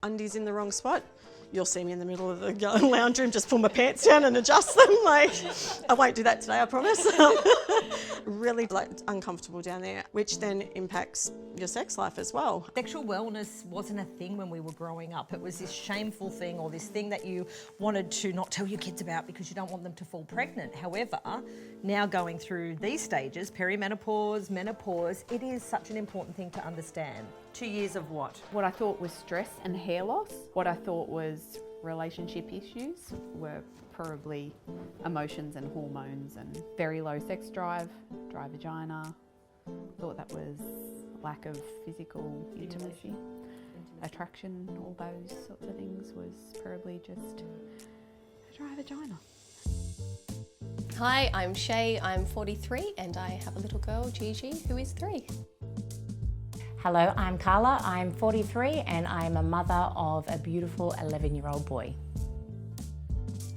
Undies in the wrong spot, you'll see me in the middle of the lounge room just pull my pants down and adjust them. Like, I won't do that today, I promise. Really uncomfortable down there, which then impacts your sex life as well. Sexual wellness wasn't a thing when we were growing up. It was this shameful thing, or this thing that you wanted to not tell your kids about because you don't want them to fall pregnant. However, now going through these stages, perimenopause, menopause, it is such an important thing to understand. 2 years of what? What I thought was stress and hair loss. What I thought was relationship issues were probably emotions and hormones and very low sex drive, dry vagina. Thought that was lack of physical intimacy, attraction, all those sorts of things was probably just a dry vagina. Hi, I'm Shay, I'm 43 and I have a little girl, Gigi, who is 3. Hello, I'm Carla, I'm 43 and I'm a mother of a beautiful 11-year-old boy.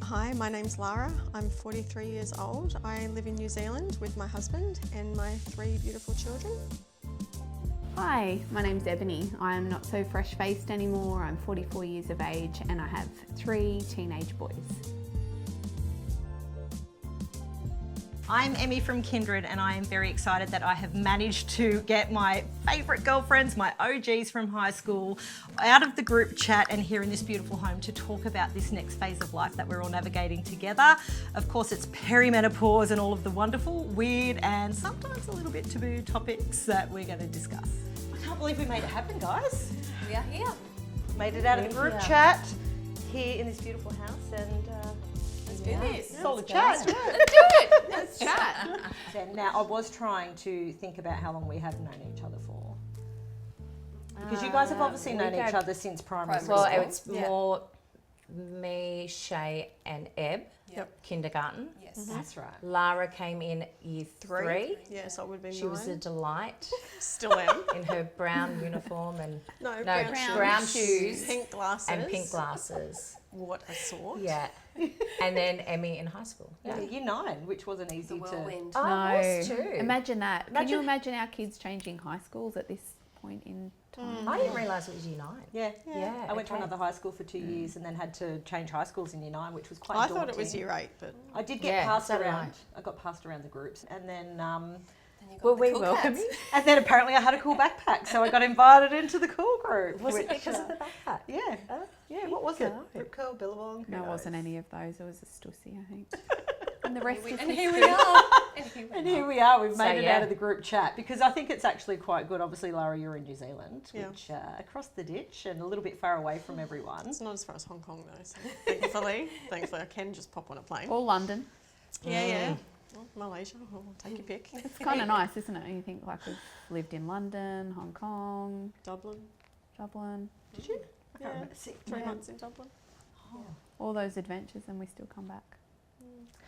Hi, my name's Lara. I'm 43 years old. I live in New Zealand with my husband and my 3 beautiful children. Hi, my name's Ebony. I'm not so fresh-faced anymore. I'm 44 years of age and I have 3 teenage boys. I'm Emmy from Kindred, and I am very excited that I have managed to get my favourite girlfriends, my OGs from high school, out of the group chat and here in this beautiful home to talk about this next phase of life that we're all navigating together. Of course, it's perimenopause and all of the wonderful, weird and sometimes a little bit taboo topics that we're going to discuss. I can't believe we made it happen, guys. We are here. Made it out of the group chat here in this beautiful house, and solid chat. Let's do it. Let's chat. Now, I was trying to think about how long we have known each other for. Because you guys have obviously known each other since primary school. Well, it's more me, Shay and Eb, kindergarten. Yes. That's right. Lara came in year 3. Yes, I would have been She was a delight Still am. in her brown uniform and brown shoes pink glasses. and pink glasses. What a sort. Yeah. And then Emmy in high school. Yeah, year 9, which wasn't easy The to... whirlwind. Oh, it was too. Imagine that. Can you imagine our kids changing high schools at this point in time? I didn't realise it was year 9. Yeah. I went to another high school for 2 years and then had to change high schools in year 9, which was quite I daunting. thought it was year 8, but... I did get passed so did around. I got passed around the groups, and then... Were we welcoming? and then apparently I had a cool backpack, so I got invited into the cool group. Was it because of the backpack? Yeah. Yeah, what was it? Rip curl, billabong? No, it wasn't any of those. It was a Stussy, I think. And the rest is And here we are. And here we are, we've made it yeah. out of the group chat, because I think it's actually quite good. Obviously, Lara, you're in New Zealand, Yeah. which across the ditch and a little bit far away from everyone. It's not as far as Hong Kong though, so thankfully I can just pop on a plane. Or London. Yeah. Well, Malaysia, I'll take your pick. It's kind of nice, isn't it? You think like we've lived in London, Hong Kong, Dublin. Did you? I can't Yeah. remember. 3 months in Dublin. all those adventures, and we still come back.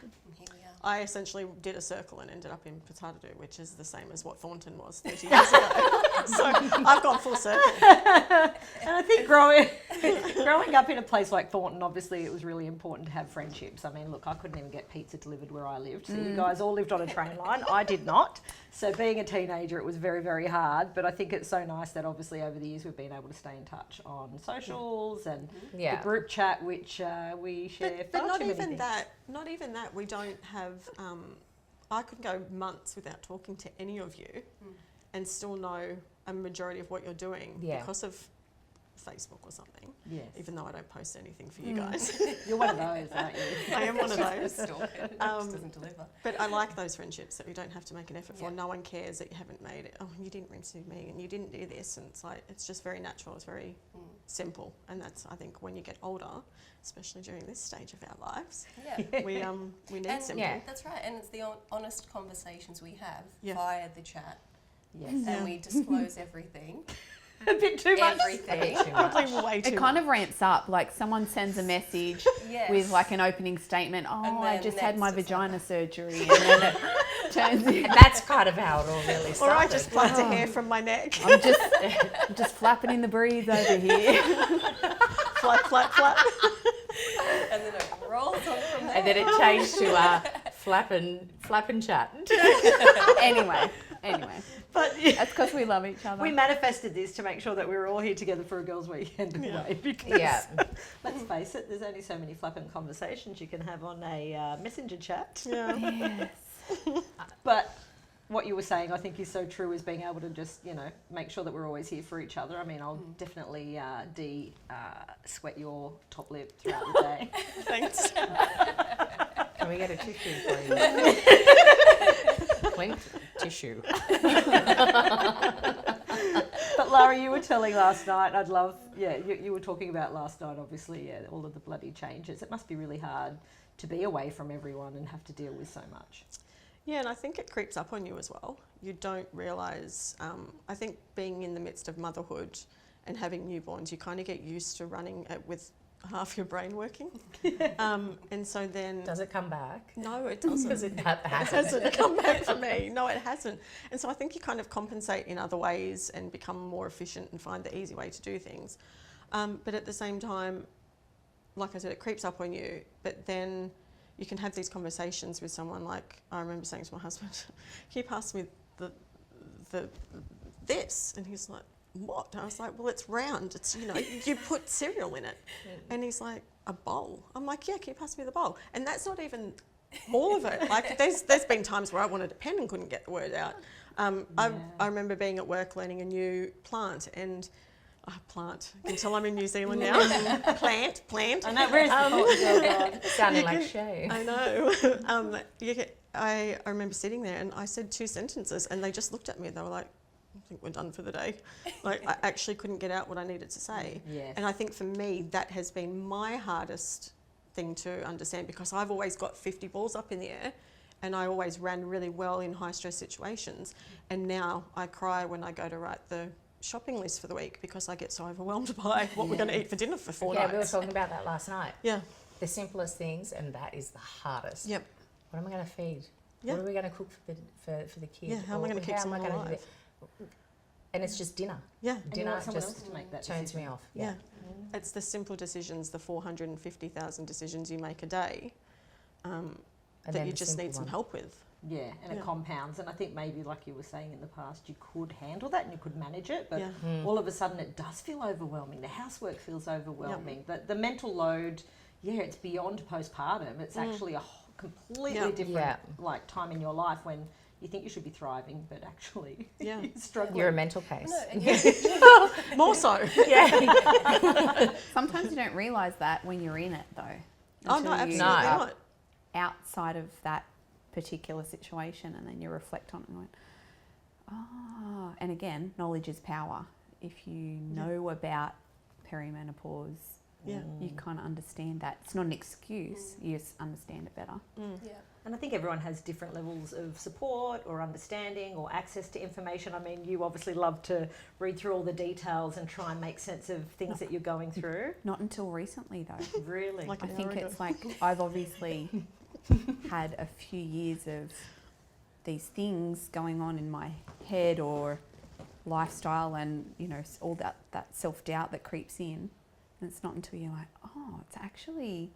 Here we are. I essentially did a circle and ended up in Patadoo, which is the same as what Thornton was 30 years ago. So I've gone full circle. And I think growing up in a place like Thornton, obviously it was really important to have friendships. I mean, look, I couldn't even get pizza delivered where I lived. So you guys all lived on a train line. I did not. So being a teenager, it was very, very hard. But I think it's so nice that obviously over the years we've been able to stay in touch on socials and the group chat, which we share. But not even that. Not even that. We don't have. I could go months without talking to any of you, and still know a majority of what you're doing because of Facebook or something. Yes. Even though I don't post anything for you guys. You're one of those, aren't you? I am one of those. Just doesn't deliver. But I like those friendships that you don't have to make an effort for. No one cares that you haven't made it. Oh, you didn't rinse me and you didn't do this. And it's like, it's just very natural. It's very simple. And that's, I think, when you get older, especially during this stage of our lives, we need simple. Yeah, that's right. And it's the honest conversations we have via the chat. Yes. And we disclose everything. A bit too much. Everything. Probably way too It kind of ramps up, like someone sends a message with like an opening statement, I just had my vagina surgery, and then it turns in. And that's kind of how it all really started. Or I just plucked a hair from my neck. I'm just flapping in the breeze over here. Flap, flap, flap. And then it rolls on from there. And then it changed to flap and chat. Anyway. But That's because we love each other. we manifested this to make sure that we were all here together for a girls' weekend anyway. Because let's face it, there's only so many flippant conversations you can have on a messenger chat. Yeah. Yes. But what you were saying, I think, is so true, is being able to just, make sure that we're always here for each other. I mean, I'll definitely sweat your top lip throughout the day. Thanks. Can we get a tissue, please? Clink tissue. But Lara, you were telling last night, I'd love, you were talking about last night, obviously, all of the bloody changes. It must be really hard to be away from everyone and have to deal with so much. Yeah, and I think it creeps up on you as well. You don't realise, I think being in the midst of motherhood and having newborns, you kind of get used to running it with half your brain working. And so then... Does it come back? No, it doesn't. Because it It hasn't. hasn't come back for me. No, it hasn't. And so I think you kind of compensate in other ways and become more efficient and find the easy way to do things. But at the same time, like I said, it creeps up on you, but then you can have these conversations with someone. Like, I remember saying to my husband, can you pass me this? And he's like, what? And I was like, well, it's round. It's, you put cereal in it. And he's like, a bowl? I'm like, yeah, can you pass me the bowl? And that's not even all of it. Like, there's been times where I wanted a pen and couldn't get the word out. I remember being at work learning a new plant and until I'm in New Zealand now. plant. I know, where's the Portugal gone? Sounding like Shay. I know. I remember sitting there and I said 2 sentences and they just looked at me and they were like, I think we're done for the day. Like, I actually couldn't get out what I needed to say. Yes. And I think for me, that has been my hardest thing to understand, because I've always got 50 balls up in the air and I always ran really well in high stress situations. And now I cry when I go to write the shopping list for the week because I get so overwhelmed by what we're going to eat for dinner for 4 nights. Yeah, we were talking about that last night. Yeah. The simplest things, and that is the hardest. Yep. What am I going to feed? Yeah. What are we going to cook for the kids? Yeah, how am I going to keep someone alive? And it's just dinner. Yeah. And you Dinner want someone just else to make that turns decision. me off. Yeah. It's the simple decisions, the 450,000 decisions you make a day that then you the just simple need some one. help with. Yeah, and it compounds. And I think maybe, like you were saying in the past, you could handle that and you could manage it, but all of a sudden it does feel overwhelming. The housework feels overwhelming. But the mental load, it's beyond postpartum. It's actually a completely different like time in your life when you think you should be thriving, but actually you're struggling. You're a mental case. More so. Sometimes you don't realise that when you're in it, though. Oh, no, until absolutely you're not. outside of that particular situation, and then you reflect on it and went, and again, knowledge is power. If you know about perimenopause, you kind of understand that. It's not an excuse, you just understand it better. Yeah. And I think everyone has different levels of support or understanding or access to information. I mean, you obviously love to read through all the details and try and make sense of things that you're going through. Not until recently, though. Really? Like I an think hour ago. it's like I've obviously had a few years of these things going on in my head or lifestyle, and all that self-doubt that creeps in, and it's not until you're like, oh, it's actually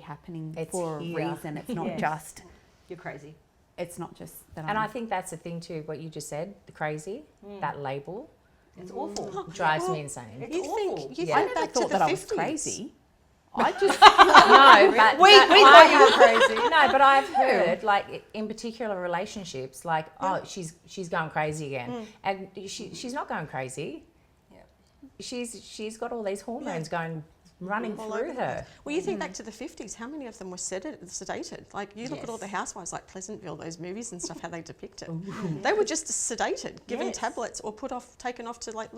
happening for here. a reason. It's not Yes. just You're crazy. it's not just that And I think that's the thing too, what you just said, the crazy, that label It's awful. drives me insane. It's You awful. think you Yeah. I think never back to thought the that I 50s. was crazy. I just No, but We thought you were crazy. No, but I've heard, like, in particular relationships, like, oh, she's going crazy again, and she's not going crazy. Yeah. She's got all these hormones going running All through over the her. place. Well, you think back to the 50s, how many of them were sedated? Like, you look at all Yes. the housewives, like Pleasantville, those movies and stuff, how they depict it. They were just sedated, given Yes. tablets or taken off to, like,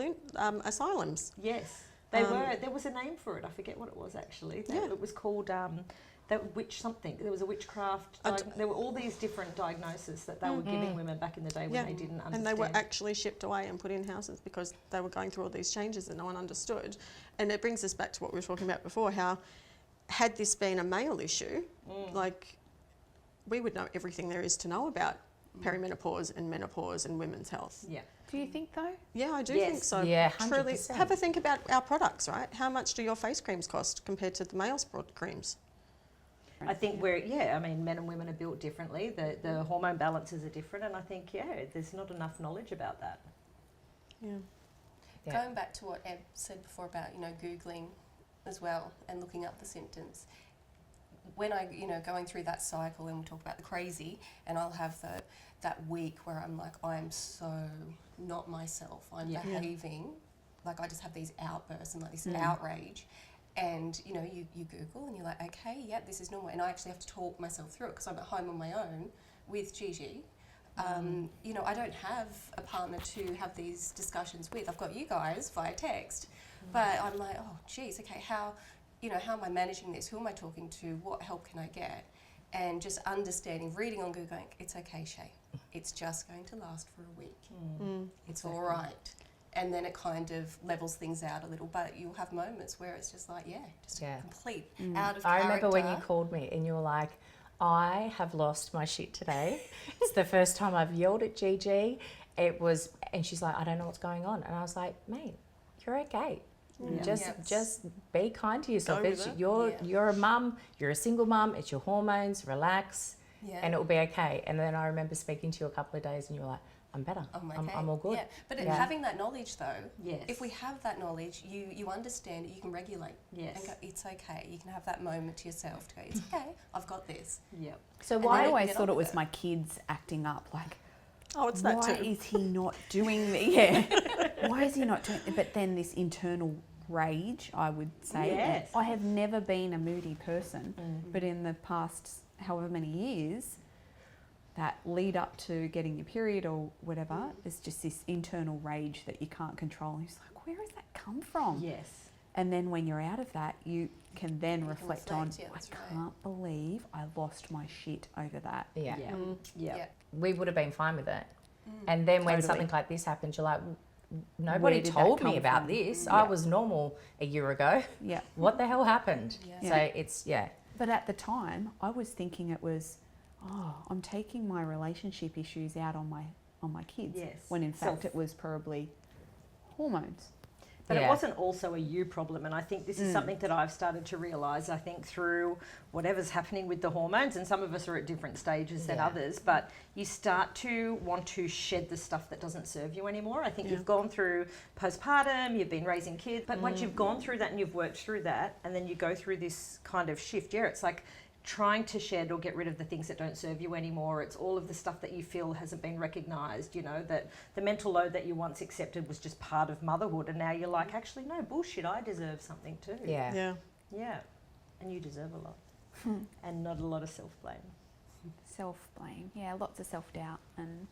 asylums. Yes. They were. There was a name for it. I forget what it was actually. It was called witch something. There was a witchcraft. There were all these different diagnoses that they were giving women back in the day when they didn't understand. And they were actually shipped away and put in houses because they were going through all these changes that no one understood. And it brings us back to what we were talking about before, how had this been a male issue, like, we would know everything there is to know about perimenopause and menopause and women's health. Yeah. Do you think though? Yeah, I do Yes. think so. Yeah, Truly, 100%. have a think about our products, right? How much do your face creams cost compared to the male's creams? I think men and women are built differently. The hormone balances are different, and I think, there's not enough knowledge about that. Yeah. Yeah. Going back to what Eb said before about, Googling as well and looking up the symptoms. When I, going through that cycle, and we talk about the crazy, and I'll have that week where I'm like, I'm so not myself. I'm behaving like I just have these outbursts and like this outrage. And, you Google and you're like, okay, this is normal. And I actually have to talk myself through it because I'm at home on my own with Gigi. I don't have a partner to have these discussions with. I've got you guys via text. But I'm like, oh, geez, okay, how am I managing this? Who am I talking to? What help can I get? And just understanding, reading on Google, going, it's okay, Shay. It's just going to last for a week. It's all right. And then it kind of levels things out a little. But you'll have moments where it's just like, complete out of character. I remember when you called me and you were like, I have lost my shit today. It's the first time I've yelled at Gigi. And she's like, I don't know what's going on. And I was like, mate, you're okay. Just be kind to yourself. You're a mum, you're a single mum, it's your hormones, relax, and it will be okay. And then I remember speaking to you a couple of days and you were like, I'm better. I'm all good. Yeah. But having that knowledge though, if we have that knowledge, you understand it, you can regulate. Yes. And go, it's okay. You can have that moment to yourself to go, it's okay, I've got this. Yep. So I always thought it was my kids acting up, like, Oh, it's that why too. is he not doing why is he not doing but then this internal rage, I would say. Yes. I have never been a moody person, but in the past however many years, that lead up to getting your period or whatever, is just this internal rage that you can't control. And it's like, where does that come from? Yes. And then when you're out of that, you can then reflect on, I that's right. can't believe I lost my shit over that. Yeah. Yeah. We would have been fine with it. And then when Totally. something like this happens, you're like, Where nobody did that told come me about from? this. Yeah. I was normal a year ago. Yeah. What the hell happened? Yeah. So it's, But at the time, I was thinking it was, I'm taking my relationship issues out on my kids. Yes. When in fact it was probably hormones. But it Yeah. wasn't also a you problem, and I think this is something that I've started to realise, I think, through whatever's happening with the hormones, and some of us are at different stages than Yeah. others, but you start to want to shed the stuff that doesn't serve you anymore. I think you've gone through postpartum, you've been raising kids, but once you've gone through that and you've worked through that, and then you go through this kind of shift, it's like trying to shed or get rid of the things that don't serve you anymore. It's all of the stuff that you feel hasn't been recognised, that the mental load that you once accepted was just part of motherhood, and now you're like, actually, no, bullshit, I deserve something too. yeah. Yeah. And you deserve a lot. And not a lot of self-blame. Self-blame, lots of self-doubt, and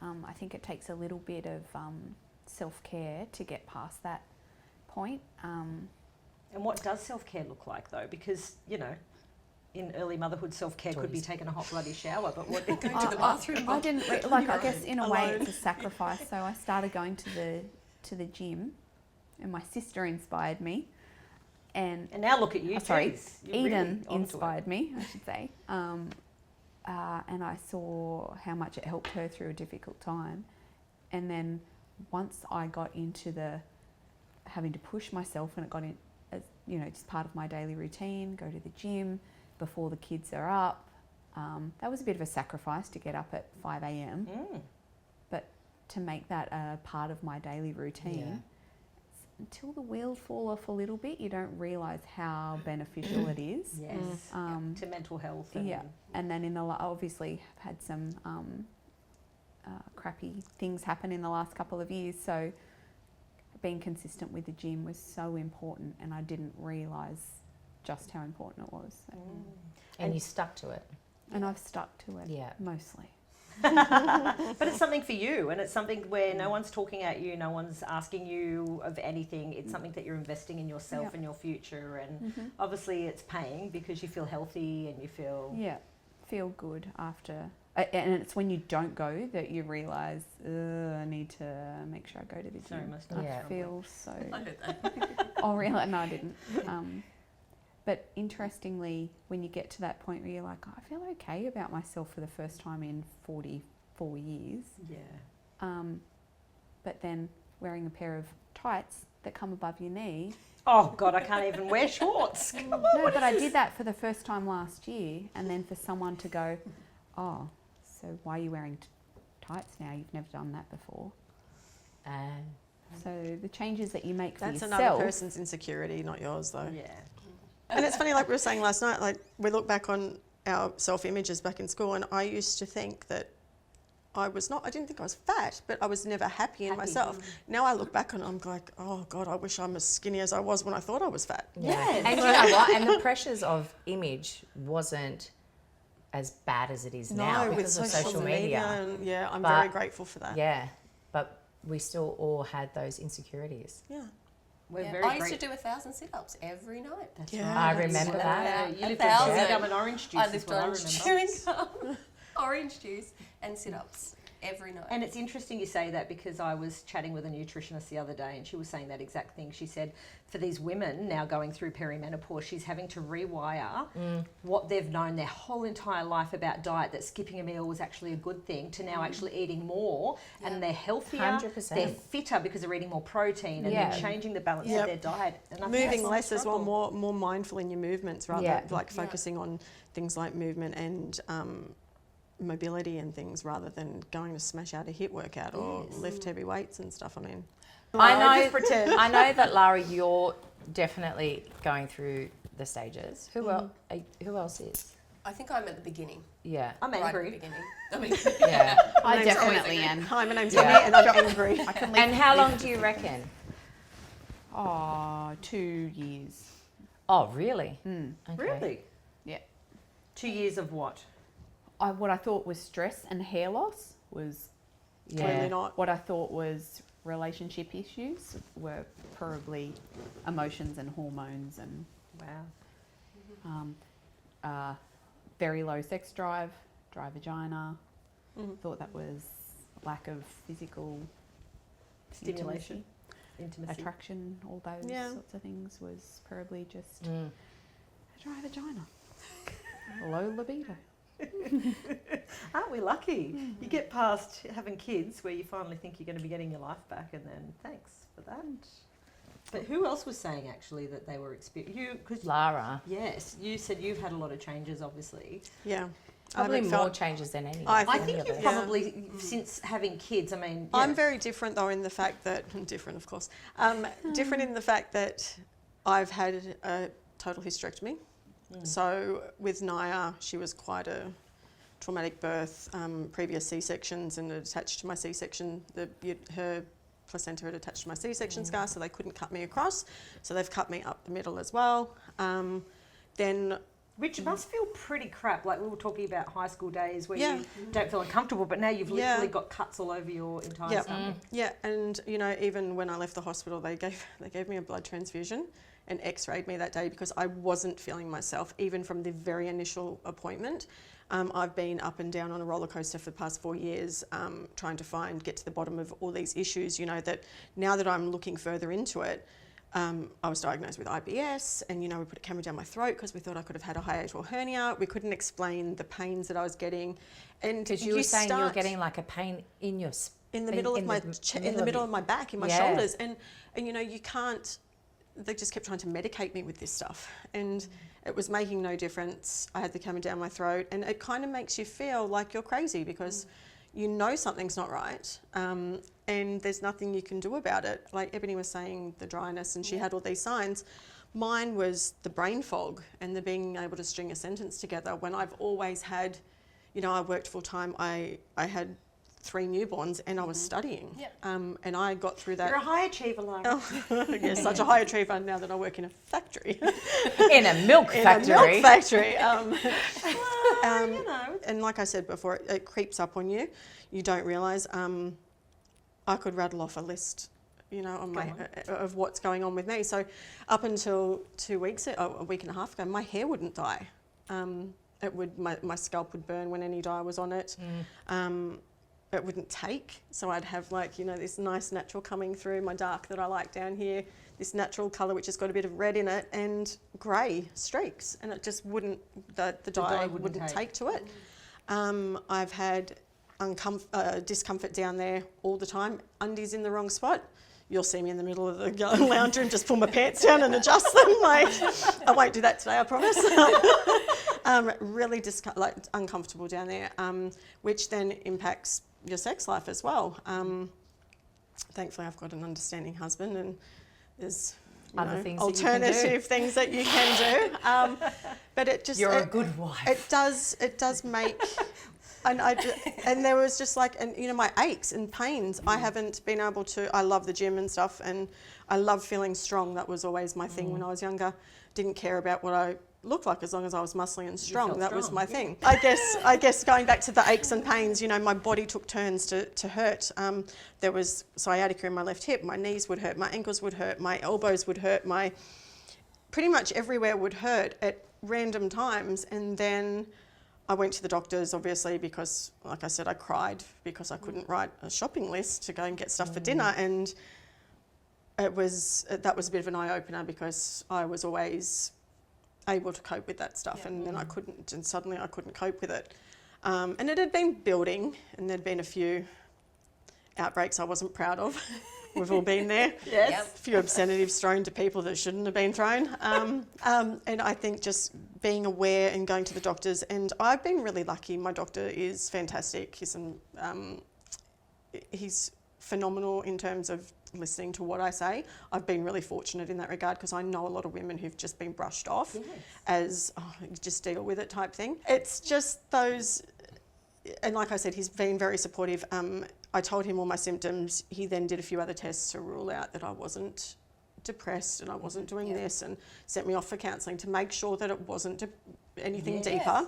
I think it takes a little bit of self-care to get past that point. And what does self-care look like though? Because, in early motherhood, self-care could be taking a hot bloody shower, but what going to the bathroom? I didn't I guess in a way it's a sacrifice. So I started going to the gym, and my sister inspired me, and now look at you. Geez, you're Eden really onto inspired me, I should say. And I saw how much it helped her through a difficult time. And then once I got into the having to push myself, and it got in as just part of my daily routine, go to the gym before the kids are up. That was a bit of a sacrifice to get up at 5 a.m. But to make that a part of my daily routine, until the wheels fall off a little bit, you don't realise how beneficial it is. Yes. To mental health. And then obviously I've had some crappy things happen in the last couple of years. So being consistent with the gym was so important, and I didn't realise just how important it was. And you stuck to it. And I've stuck to it, mostly. But it's something for you, and it's something where no one's talking at you, no one's asking you of anything. It's something that you're investing in yourself and your future, and obviously it's paying because you feel healthy and you feel... feel good after. And it's when you don't go that you realise, I need to make sure I go to the gym. Sorry, must I feel so... I heard that. Oh, really? No, I didn't. But interestingly, when you get to that point where you're like, I feel okay about myself for the first time in 44 years. Yeah. But then wearing a pair of tights that come above your knee Oh God, I can't even wear shorts. Come on. No, but I did that for the first time last year, and then for someone to go, oh, so why are you wearing tights now? You've never done that before. So the changes that you make for That's yourself. another person's insecurity, not yours, though. Yeah. And it's funny, like we were saying last night, like we look back on our self-images back in school, and I used to think that I didn't think I was fat, but I was never happy in myself. Now I look back and I'm like, oh God, I wish I'm as skinny as I was when I thought I was fat. Yeah. And you know what? And the pressures of image wasn't as bad as it is now because of social media. And yeah, I'm But- very grateful for that. Yeah, but we still all had those insecurities. Yeah. We're Yeah, very I used great. to do 1,000 sit-ups every night. That's Yeah. right. I remember that. You lived 1,000. on chewing gum and orange juice. I is lived what I on remember. chewing gum, orange juice, and sit-ups every night. And it's interesting you say that because I was chatting with a nutritionist the other day and she was saying that exact thing. She said for these women now going through perimenopause, she's having to rewire what they've known their whole entire life about diet, that skipping a meal was actually a good thing, to now actually eating more and they're healthier, 100%. they're fitter because they're eating more protein and Yeah. they're changing the balance Yep. of their diet. And I think Moving that's not a less as well, struggle. more mindful in your movements rather Yeah. like focusing on things like movement and mobility and things rather than going to smash out a HIIT workout or lift heavy weights and stuff. I mean, I just pretend. know. I know that Lara, you're definitely going through the stages. Who else is? I think I'm at the beginning. Yeah. I'm Right at the angry. beginning. I mean, Yeah. I name's definitely am. hi, my name's Yeah. Amy and I'm angry. I can And how long do you reckon? Oh, 2 years. Oh, really? Mm. Okay. Really? Yeah. 2 years of what? What I thought was stress and hair loss was Clearly not. what I thought was relationship issues were probably emotions and hormones and Wow. very low sex drive, dry vagina. Mhm. Thought that was lack of physical Stimulation. Intimacy. attraction, all those Yeah. sorts of things was probably just Mm. a dry vagina, low libido. Aren't we lucky? You get past having kids where you finally think you're going to be getting your life back, and then thanks for that. But who else was saying actually that they were experiencing you? Because Lara. yes, you said you've had a lot of changes, obviously. Yeah. Probably haven't more felt- changes than any. I I think think of you've us. probably since having kids. I mean, I'm yeah. very different though in the fact that, different of course, different in the fact that I've had a total hysterectomy. So with Naya, she was quite a traumatic birth, previous C-sections, and it attached to my C-section, her placenta had attached to my C-section scar, so they couldn't cut me across. So they've cut me up the middle as well. Then Which must feel pretty crap. Like we were talking about high school days where Yeah. you don't feel uncomfortable, but now you've Yeah. literally got cuts all over your entire Yeah. stomach. Yeah, and you know, even when I left the hospital, they gave me a blood transfusion and X-rayed me that day because I wasn't feeling myself, even from the very initial appointment. I've been up and down on a roller coaster for the past 4 years, trying to get to the bottom of all these issues. You know, that now that I'm looking further into it, I was diagnosed with IBS, and you know, we put a camera down my throat because we thought I could have had a hiatal hernia. We couldn't explain the pains that I was getting, and Because you were saying you were getting like a pain in your in the middle of my in the middle of my back, in my shoulders, and you know, you can't. They just kept trying to medicate me with this stuff, and it was making no difference. I had the camera down my throat, and it kind of makes you feel like you're crazy because you know something's not right, and there's nothing you can do about it. Like Ebony was saying, the dryness, and she had all these signs. Mine was the brain fog and the being able to string a sentence together when I've always had, you know, I worked full time. I had 3 newborns and I was studying. Yep. And I got through that. You're a high achiever, Lara. Yes, such a high achiever now that I work in a factory. in a milk factory. In a milk factory. You know. And like I said before, it creeps up on you. You don't realise. I could rattle off a list, you know, of what's going on with me. So up until 2 weeks, a week and a half ago, my hair wouldn't dye. My scalp would burn when any dye was on it. It wouldn't take, so I'd have like, you know, this nice natural coming through, my dark that I like down here, this natural colour which has got a bit of red in it, and grey streaks, and it just wouldn't, the dye wouldn't take to it. I've had discomfort down there all the time, undies in the wrong spot, you'll see me in the middle of the lounge room, just pull my pants down and adjust them. Like, I won't do that today, I promise. Really uncomfortable down there, which then impacts your sex life as well. Thankfully, I've got an understanding husband, and there's Other things alternative things that you can do. But it just... You're a good wife. It does make... And there was just like, and you know, my aches and pains, I haven't been able to, I love the gym and stuff, and I love feeling strong. That was always my thing when I was younger. Didn't care about what I looked like as long as I was muscly and strong. That was my thing. I guess going back to the aches and pains, you know, my body took turns to hurt. There was sciatica in my left hip, my knees would hurt, my ankles would hurt, my elbows would hurt, pretty much everywhere would hurt at random times. And then I went to the doctors, obviously, because, like I said, I cried because I couldn't write a shopping list to go and get stuff for dinner, and that was a bit of an eye-opener because I was always able to cope with that stuff, and then I couldn't, and suddenly I couldn't cope with it. And it had been building, and there'd been a few outbreaks I wasn't proud of. We've all been there. Yes. Yep. A few obscenities thrown to people that shouldn't have been thrown. And I think just being aware and going to the doctors, and I've been really lucky. My doctor is fantastic. He's phenomenal in terms of listening to what I say. I've been really fortunate in that regard because I know a lot of women who've just been brushed off as, you just deal with it type thing. It's just those, and like I said, he's been very supportive. I told him all my symptoms. He then did a few other tests to rule out that I wasn't depressed and I wasn't doing this, and sent me off for counselling to make sure that it wasn't anything deeper.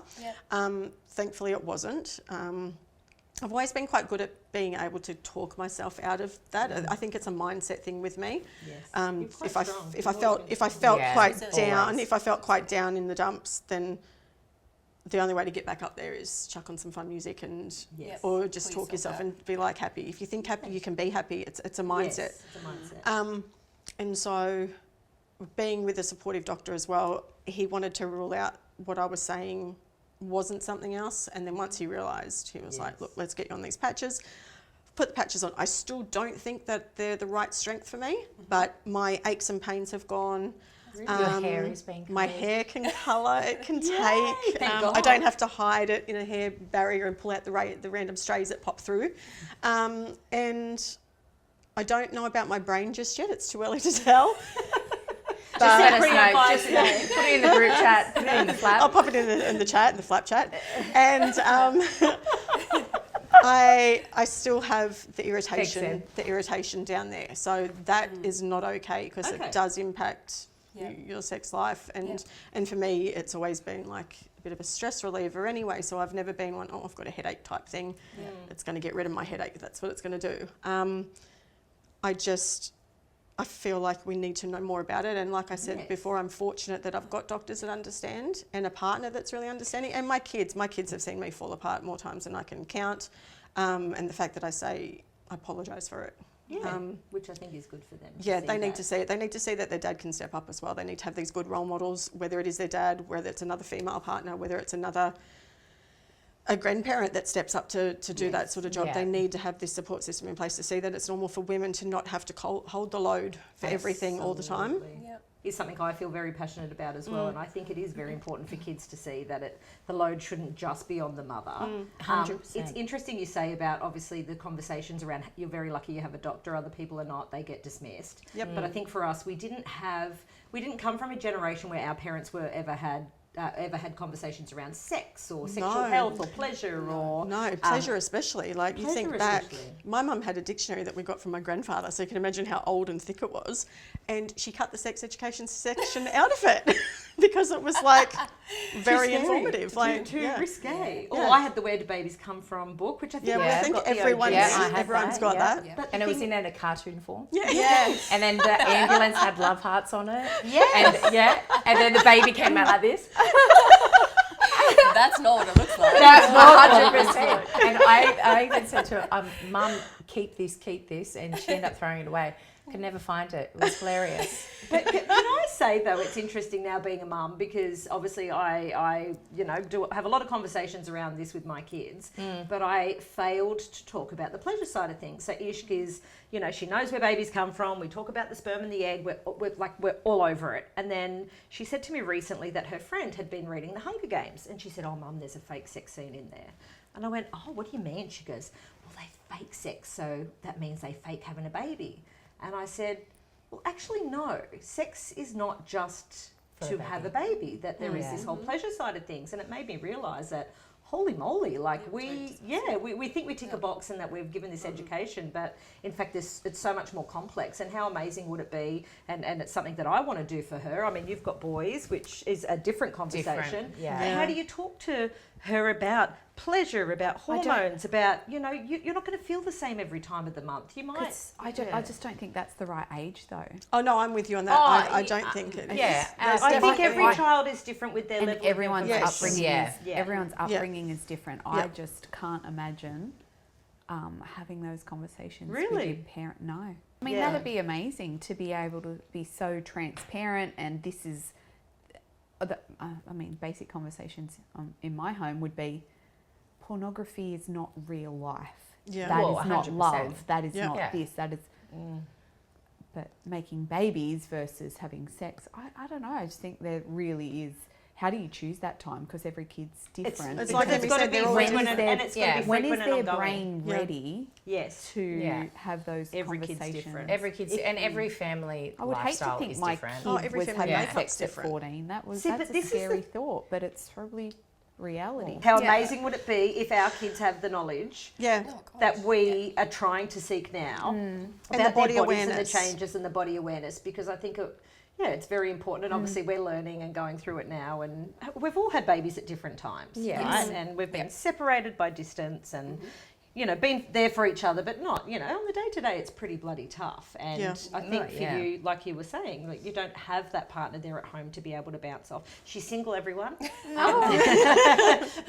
Thankfully it wasn't. I've always been quite good at being able to talk myself out of that. I think it's a mindset thing with me. Yes. If I felt quite down in the dumps, then the only way to get back up there is chuck on some fun music and or just Pull talk yourself yourself and be like happy. If you think happy, you can be happy. It's a mindset. Yes, it's a mindset. And so being with a supportive doctor as well, he wanted to rule out what I was saying wasn't something else. And then once he realised, he was like, look, let's get you on these patches. Put the patches on. I still don't think that they're the right strength for me, but my aches and pains have gone. Your hair is being coloured. My hair can colour, it can take. I don't have to hide it in a hair barrier and pull out the random strays that pop through. And I don't know about my brain just yet. It's too early to tell. Just let us know. Just put it in the group chat. Put it in the flap. I'll pop it in the chat, in the flap chat. And I still have the irritation down there. So that is not okay because it does impact your sex life. And for me, it's always been like a bit of a stress reliever anyway. So I've never been one, I've got a headache type thing. It's going to get rid of my headache. That's what it's going to do. I feel like we need to know more about it. And like I said before, I'm fortunate that I've got doctors that understand and a partner that's really understanding. And my kids have seen me fall apart more times than I can count. And the fact that I say I apologise for it. Which I think is good for them. They need to see it. They need to see that their dad can step up as well. They need to have these good role models, whether it is their dad, whether it's another female partner, whether it's a grandparent that steps up to do that sort of job. They need to have this support system in place to see that it's normal for women to not have to hold the load for everything all the time. Is something I feel very passionate about as well, and I think it is very important for kids to see that the load shouldn't just be on the mother. 100%. It's interesting you say about obviously the conversations around you're very lucky you have a doctor, other people are not, they get dismissed. But I think for us we didn't come from a generation where our parents ever had conversations around sex or sexual health or pleasure or... No, pleasure especially. Like you think back, especially. my mum had a dictionary that we got from my grandfather, so you can imagine how old and thick it was. And she cut the sex education section out of it because it was like very informative. Too risque. Or I had the Where Do Babies Come From book, which I think I think everyone's got that. But And it was in a cartoon form. Yes. And then the ambulance had love hearts on it. And then the baby came out like this. That's not what it looks like. That's 100%. And I even said to her, Mum, keep this, and she ended up throwing it away. Could never find it. It was hilarious. But can I say say though, it's interesting now being a mum, because obviously I do have a lot of conversations around this with my kids, but I failed to talk about the pleasure side of things. So Ishk is, she knows where babies come from. We talk about the sperm and the egg. We're all over it. And then she said to me recently that her friend had been reading The Hunger Games, and she said, "Oh, Mum, there's a fake sex scene in there." And I went, "Oh, what do you mean?" She goes, "Well, they fake sex, so that means they fake having a baby." And I said, "Well, actually, no. Sex is not just to have a baby, that there is this whole pleasure side of things." And it made me realise that, holy moly, like we think we tick a box and that we've given this education, but in fact it's so much more complex. And how amazing would it be, and it's something that I want to do for her. I mean, you've got boys, which is a different conversation. How do you talk to her about pleasure, about hormones, about, you're not going to feel the same every time of the month. You might. I just don't think that's the right age though. Oh no, I'm with you on that. I don't think it is. Yeah, I think every child is different with their level everyone's of upbringing. Yeah. Everyone's upbringing is different. I just can't imagine having those conversations with your parent. No, I mean that'd be amazing to be able to be so transparent. And this is, basic conversations in my home would be, pornography is not real life. Yeah. That Well, is not 100%. love. That is not Yeah. this. That is. But making babies versus having sex, I don't know. I just think there really is. How do you choose that time? Because every kid's different. It's like it's got to be frequent, and it's got to be when frequent is and their ongoing. brain ready to have those Every kid's conversations? different. Every kid's and every family I would hate to lifestyle think is my different. kid every was family having makeup's sex at different. 14. That's See, a but this is scary thought, but it's probably reality. How amazing would it be if our kids have the knowledge that we are trying to seek now about the body their bodies awareness and the changes and the body awareness? Because I think it's very important, and obviously we're learning and going through it now, and we've all had babies at different times, right? And we've been separated by distance and been there for each other, but not, on the day-to-day it's pretty bloody tough. And I think for you, like you were saying, like, you don't have that partner there at home to be able to bounce off. She's single, everyone. But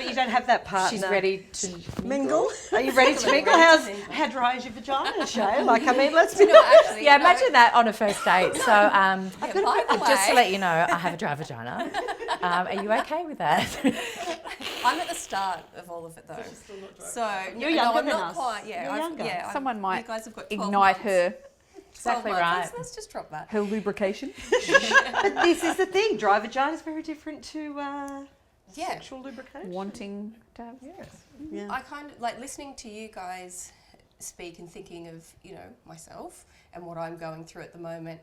you don't have that partner. She's ready to Mingle. Are you ready to mingle? How dry is your vagina, Shay? Like, I mean, let's be imagine that on a first date. So, By the just to way, let you know, I have a dry vagina. Are you okay with that? I'm at the start of all of it though. So You're younger I'm than not us. quite. You're younger. Someone might You guys have got 12 ignite months. her 12 Exactly months. right. Let's just drop that. her lubrication. But this is the thing. Dry vagina is very different to sexual lubrication. Wanting to have I kind of like listening to you guys speak and thinking of, myself and what I'm going through at the moment.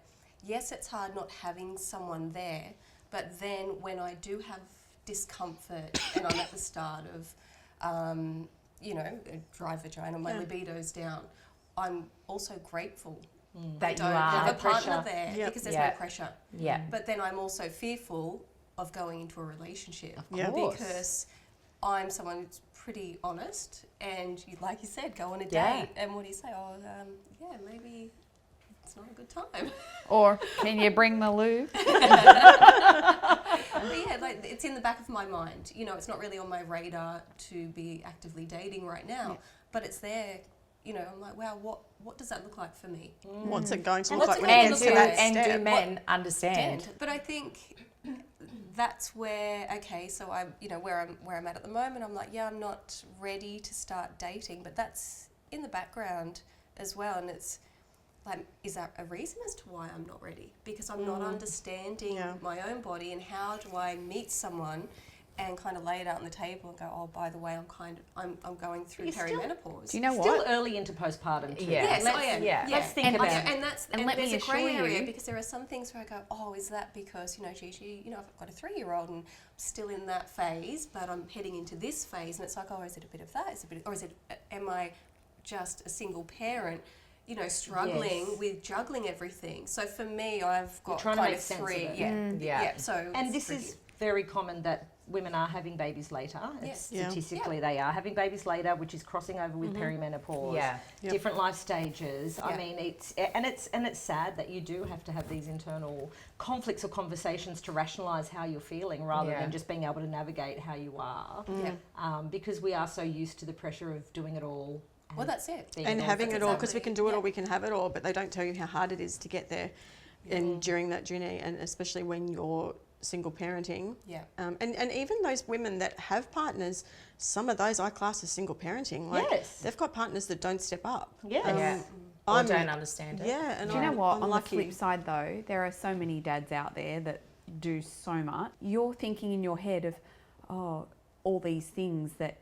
Yes, it's hard not having someone there, but then when I do have discomfort and I'm at the start of, a dry vagina, my libido's down, I'm also grateful That I you don't are. have a No pressure. partner there because there's no pressure. Yeah. But then I'm also fearful of going into a relationship course. because I'm someone who's pretty honest, and like you said, go on a date. Yeah. And what do you say? Oh, maybe it's not a good time. Or can you bring the lube? But like it's in the back of my mind. It's not really on my radar to be actively dating right now, but it's there. I'm like, wow, what does that look like for me? What's it going to And look what's like it when it going gets to to look that like? And step? do men understand? But I think that's where so I where I'm at the moment, I'm like, I'm not ready to start dating, but that's in the background as well, and it's like, is that a reason as to why I'm not ready? Because I'm not understanding my own body, and how do I meet someone and kind of lay it out on the table and go, oh, by the way, I'm going through perimenopause. Do you know Still what? early into postpartum too. Yeah. Yes, I am. yeah. Let's think about it. And that's And let there's me a grey assure area you- because there are some things where I go, oh, is that because Gigi, I've got a 3-year-old and I'm still in that phase, but I'm heading into this phase, and it's like, oh, is it a bit of that? Or is it? Am I just a single parent? Struggling with juggling everything. So for me, I've got trying to kind make of sense of 3. it. Yeah. So And it's this tricky. is very common that women are having babies later. It's Yeah. statistically they are having babies later, which is crossing over with perimenopause. Yeah. Different life stages. I Yeah. mean, it's sad that you do have to have these internal conflicts or conversations to rationalise how you're feeling, rather Yeah. than just being able to navigate how you are. Yeah. Because we are so used to the pressure of doing it all. Well, that's it. being And all having for it all, because we Exactly. can do it or we can have it all, but they don't tell you how hard it is to get there. and during that journey, and especially when you're single parenting. Yeah. And even those women that have partners, some of those I class as single parenting. Like, Yes. they've got partners that don't step up. Yes. Yeah. Or don't understand it. Yeah, and Do you know what? I'm On lucky. the flip side, though, there are so many dads out there that do so much. You're thinking in your head of, oh, all these things that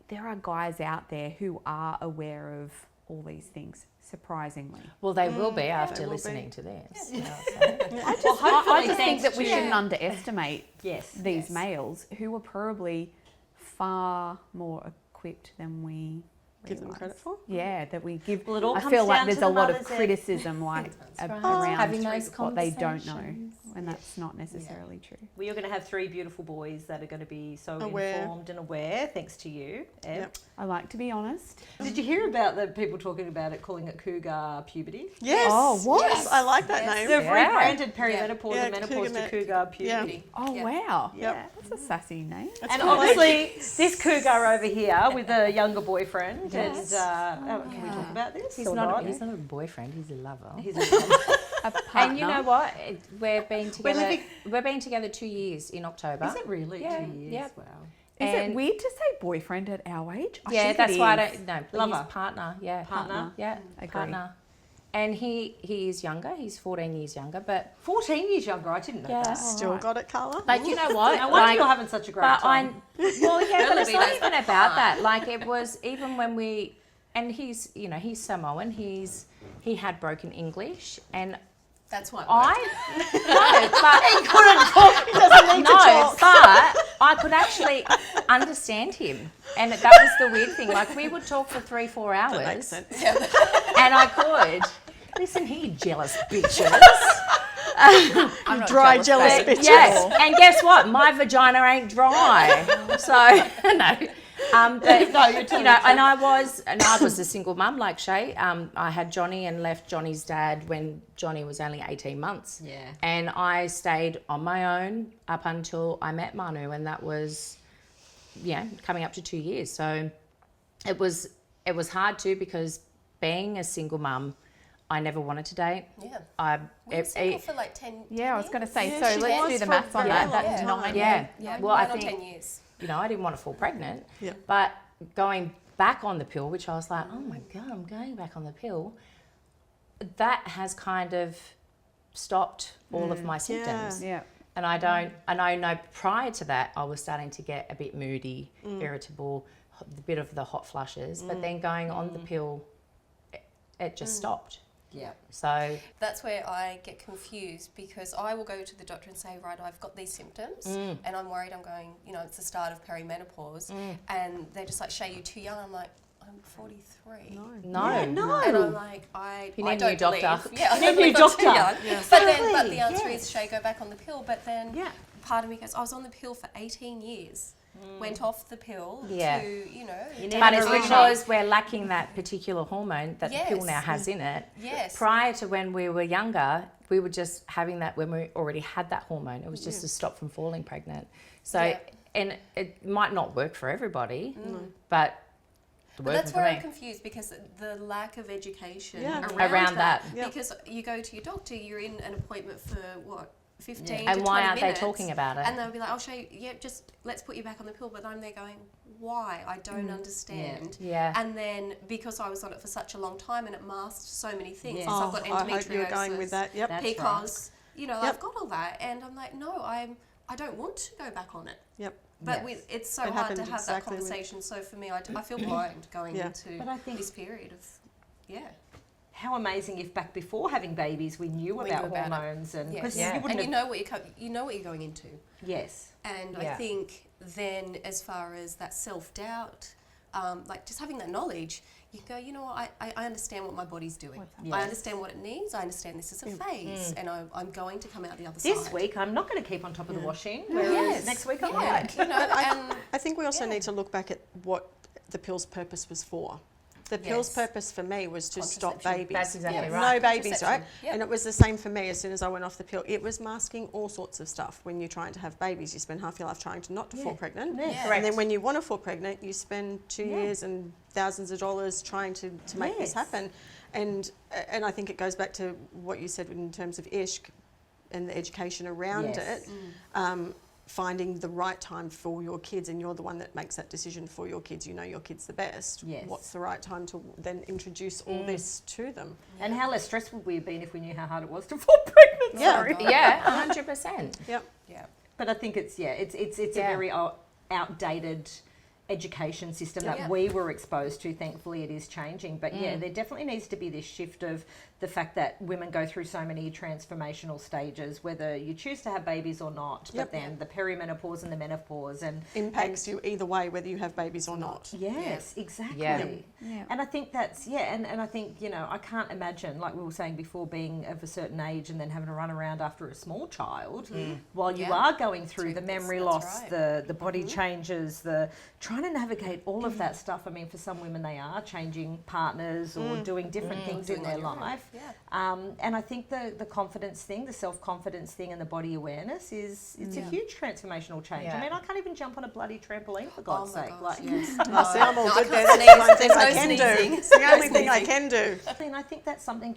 there are guys out there who are aware of all these things, surprisingly. Well, they will be after will be. listening to this. You know, so. I just, Well, hopefully I just think thanks that we to- shouldn't underestimate Yes. these males who are probably far more equipped than we Give them realise. credit for. Yeah, that we give. Well, it all I comes feel like down to there's a the lot of mothers that- criticism, like around Having those what they don't know, conversations. when that's not necessarily true. Well, you're going to have 3 beautiful boys that are going to be so Aware. informed and aware, thanks to you, Eb. Yep. I like to be honest. Did you hear about the people talking about it, calling it cougar puberty? Yes. Oh, what? Yes, I like that Yes. name. They've Yeah. rebranded perimenopause Yeah, and menopause cougar to cougar puberty. Yeah. Oh Yeah. wow! Yep. Yeah, that's a sassy name. And obviously, this cougar over here with a younger boyfriend, Yes. and can we talk about this? He's or not a boyfriend, he's a lover. He's a A And you partner. know what? We've been together. living- We've been together 2 years in October. Is it really Yeah, 2 years? yeah. Wow. Is And- it weird to say boyfriend at our age? I Yeah, think that's it why I is. don't. No, but Lover. he's partner. Yeah, Partner. Yeah, Agree. partner. And he is younger. He's 14 years younger. But 14 years younger, I didn't know Yeah. that. Still got it, Carla. but you know what? No wonder you're having such a great But time. well, yeah, but it's not Relatively even that's about that. Like it was even when we, and he's Samoan. He had broken English, and That's why. but I could actually understand him, and that was the weird thing. Like we would talk for 3-4 hours, That makes sense. and I could listen here, jealous bitches. I'm not Dry, jealous babe. bitches. Yes, and guess what? My vagina ain't dry, so no. But, No, you're telling and I was a single mum like Shay. I had Johnny and left Johnny's dad when Johnny was only 18 months. Yeah. And I stayed on my own up until I met Manu, and that was, coming up to 2 years. So it was hard too, because being a single mum, I never wanted to date. Yeah. We were single for like 10 Yeah, I was going to say. Yeah, so she let's was do the for maths on a that. very That's long 9 time. years. Yeah. Yeah, Well, I 9 or think 10 years. I didn't want to fall pregnant. Yeah. But going back on the pill, which I was like, oh my God, I'm going back on the pill, that has kind of stopped all of my symptoms. Yeah. And I know prior to that, I was starting to get a bit moody, irritable, a bit of the hot flushes. But then going on the pill, it just stopped. Yeah. So, That's where I get confused, because I will go to the doctor and say, right, I've got these symptoms and I'm worried I'm going, it's the start of perimenopause. And they're just like, Shay, you're too young. I'm like, I'm 43. no. And I'm like, You I need a don't new doctor. believe. Yeah, I You don't need a believe new I'm too doctor. young. But the answer is, Shay, go back on the pill. But then part of me goes, I was on the pill for 18 years. Went off the pill Yeah. to, But it's Never really because we're lacking that particular hormone that the pill Yes. now has in it. Yes. Prior to when we were younger, we were just having that when we already had that hormone. It was just to stop from falling pregnant. So, Yeah. and it might not work for everybody, but it But worked that's for where me. I'm confused, because the lack of education Yeah. Around that. Yep. Because you go to your doctor, you're in an appointment for 15 to 20 And why aren't minutes, they talking about it? And they'll be like, I'll show you, just let's put you back on the pill. But I'm there going, why? I don't understand. Yeah. And then because I was on it for such a long time and it masked so many things. Yeah. So I've got I endometriosis. hope you're going with that. Yep. That's Because, Yep. I've got all that. And I'm like, no, I don't want to go back on it. Yep. But Yes. it's so It hard to happened have that exactly with- conversation. So for me, I feel blind going Yeah. into But I think- this period of, How amazing if back before having babies we knew We about knew about it. hormones and Yes. because Yeah. you And wouldn't you have, know what you're going into. yes. And Yeah. I think then, as far as that self-doubt, like just having that knowledge, you can go, you know what, I understand what my body's doing. Yes. I understand what it needs. I understand this is a phase, and I'm going to come out the other This side. week I'm not going to keep on top of the washing. Whereas Yes. next week I Yeah. might. And I think we also need to look back at what the pill's purpose was for. The pill's Yes. purpose for me was to stop Contraception. babies. That's exactly Yes. right. No babies, right? Contraception. Yep. And it was the same for me as soon as I went off the pill. It was masking all sorts of stuff. When you're trying to have babies, you spend half your life trying to not to fall pregnant. Yes. And then when you want to fall pregnant, you spend 2 years and thousands of dollars trying to make this Yes. happen. And I think it goes back to what you said in terms of Ishq and the education around Yes. it. Finding the right time for your kids, and you're the one that makes that decision for your kids. You know your kids the best. Yes. What's the right time to then introduce all this to them? And how less stressed would we have been if we knew how hard it was to fall pregnant? Yeah. Sorry. Yeah, 100%. Yep. Yeah. But I think it's a very outdated education system that Yeah. we were exposed to. Thankfully, it is changing. But yeah, there definitely needs to be this shift of the fact that women go through so many transformational stages, whether you choose to have babies or not. Yep. But then the perimenopause and the menopause and Impacts you either way, whether you have babies or not. yes, exactly. Yeah. Yeah. And I think that's, and I think, I can't imagine, like we were saying before, being of a certain age and then having to run around after a small child while you Yeah. are going through the That's memory right. loss, the body changes, the trying to navigate all of that stuff. I mean, for some women, they are changing partners or doing different things in Doing their on your own. life. Yeah. And I think the confidence thing, the self-confidence thing and the body awareness it's a huge transformational change. Yeah. I mean, I can't even jump on a bloody trampoline for God's sake. Gosh, Like, yes. I see, I'm all No, I good can't there. That's sneeze. the one thing There's I no can sneezing. do. It's the No only thing I sneezing. can do. and I think that's something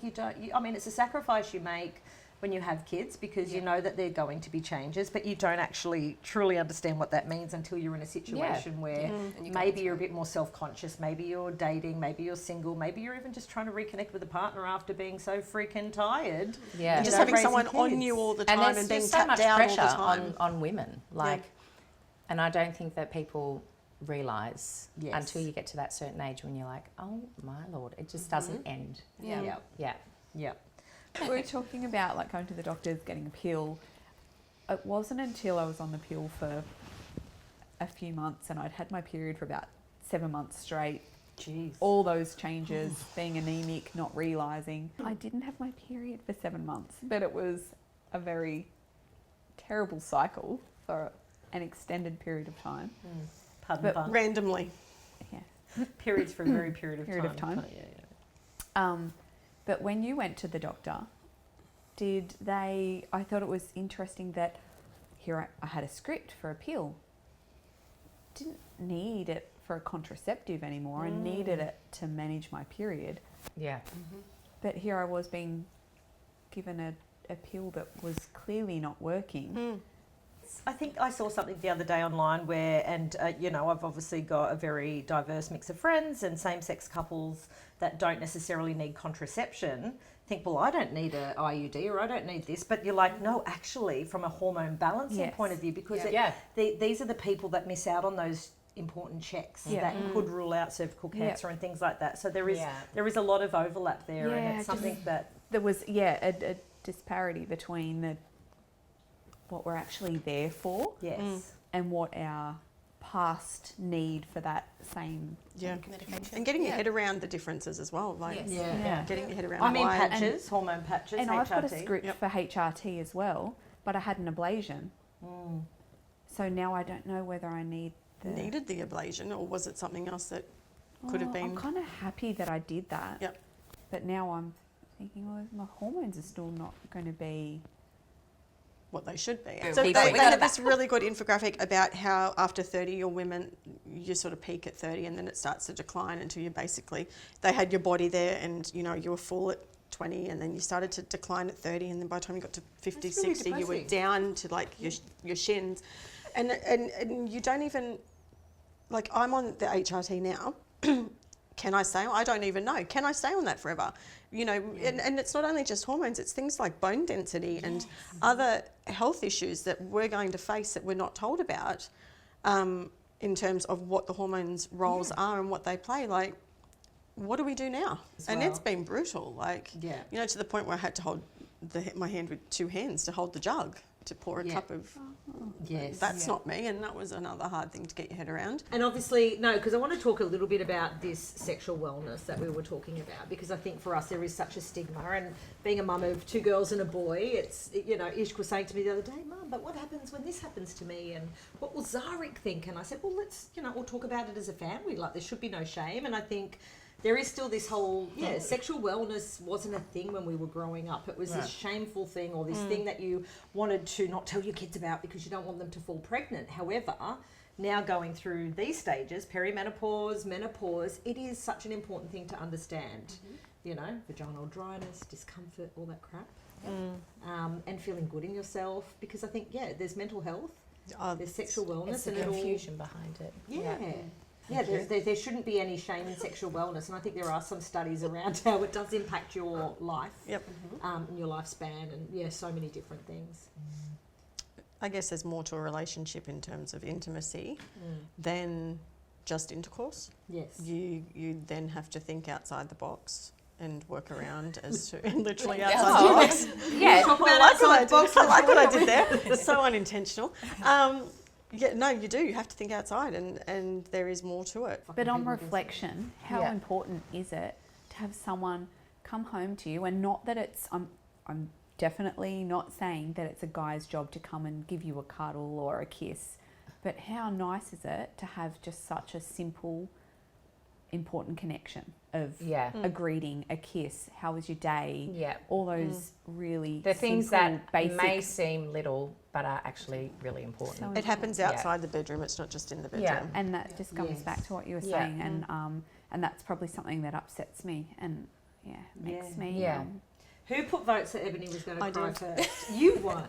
I mean, it's a sacrifice you make when you have kids because you know that they're going to be changes, but you don't actually truly understand what that means until you're in a situation where And you're maybe going you're a bit more self-conscious, maybe you're dating, maybe you're single, maybe you're even just trying to reconnect with a partner after being so freaking tired. Yeah. And just know, having raising someone on kids. you all the And time there's and being just so tapped much out all pressure the time. on women. And I don't think that people realise Yes. until you get to that certain age when you're like, oh my Lord, it just doesn't end. Yeah. Yep. Yeah. Yep. We were talking about like going to the doctors, getting a pill. It wasn't until I was on the pill for a few months and I'd had my period for about 7 months straight. Jeez. All those changes, being anemic, not realising. I didn't have my period for 7 months, but it was a very terrible cycle for an extended period of time. Pardon But- the pun. Randomly. Yeah. Periods for a very period of Period of time. time. But when you went to the doctor, I thought it was interesting that here I had a script for a pill. Didn't need it for a contraceptive anymore. I needed it to manage my period. Yeah. But here I was being given a pill that was clearly not working. I think I saw something the other day online where, I've obviously got a very diverse mix of friends and same-sex couples that don't necessarily need contraception think, well, I don't need a IUD or I don't need this. But you're like, no, actually, from a hormone balancing Yes. point of view, because these are the people that miss out on those important checks that could rule out cervical cancer and things like that. So there is a lot of overlap there, and it's something that There was, a disparity between what we're actually there for and what our past need for that same medication. And getting your head around the differences as well. Like Yes. getting your head around I mean, why. patches, hormone patches, And HRT. I've got a script for HRT as well, but I had an ablation. So now I don't know whether I need Needed the ablation, or was it something else that could have been? I'm kind of happy that I did that. Yep. But now I'm thinking, well, my hormones are still not going to be. What they should be. Yeah, So we they got had it this really good infographic about how after 30, your women, you sort of peak at 30 and then it starts to decline until you basically, they had your body there and, you were full at 20 and then you started to decline at 30 and then by the time you got to 50, That's really 60, you were depressing. down to like your shins. And you don't even, like I'm on the HRT now. Can I stay on? I don't even know. Can I stay on that forever? And it's not only just hormones, it's things like bone density and other health issues that we're going to face that we're not told about in terms of what the hormones roles are and what they play. Like, what do we do now? And it's been brutal. Like, to the point where I had to hold my hand with two hands to hold the jug to pour a cup of. That's not me, and that was another hard thing to get your head around. And obviously, no, because I want to talk a little bit about this sexual wellness that we were talking about, because I think for us there is such a stigma, and being a mum of 2 girls and a boy, it's, Ishq was saying to me the other day, Mum, but what happens when this happens to me, and what will Zarik think? And I said, well, let's, we'll talk about it as a family, like there should be no shame. And I think there is still this whole, sexual wellness wasn't a thing when we were growing up. It was this shameful thing, or this thing that you wanted to not tell your kids about because you don't want them to fall pregnant. However, now going through these stages, perimenopause, menopause, it is such an important thing to understand you know, vaginal dryness, discomfort, all that crap. And feeling good in yourself, because I think, there's mental health, there's sexual wellness, It's the and it all. confusion behind it. There shouldn't be any shame in sexual wellness, and I think there are some studies around how it does impact your life, and your lifespan, and so many different things. I guess there's more to a relationship in terms of intimacy than just intercourse. Yes. You then have to think outside the box and work around as to literally outside the box. Yeah. I like what I did there. It's so unintentional. You do. You have to think outside, and there is more to it. But on reflection, how important is it to have someone come home to you, and not that it's, I'm definitely not saying that it's a guy's job to come and give you a cuddle or a kiss, but how nice is it to have just such a simple, important connection of a greeting, a kiss, how was your day? Yeah. All those really The things simple, that basic, may seem little but are actually really important. So It happens outside the bedroom. It's not just in the bedroom. Yeah. and that just comes back to what you were Yeah. saying, and that's probably something that upsets me and makes me Yeah. Who put votes that Ebony was going I to cry did. first? You won.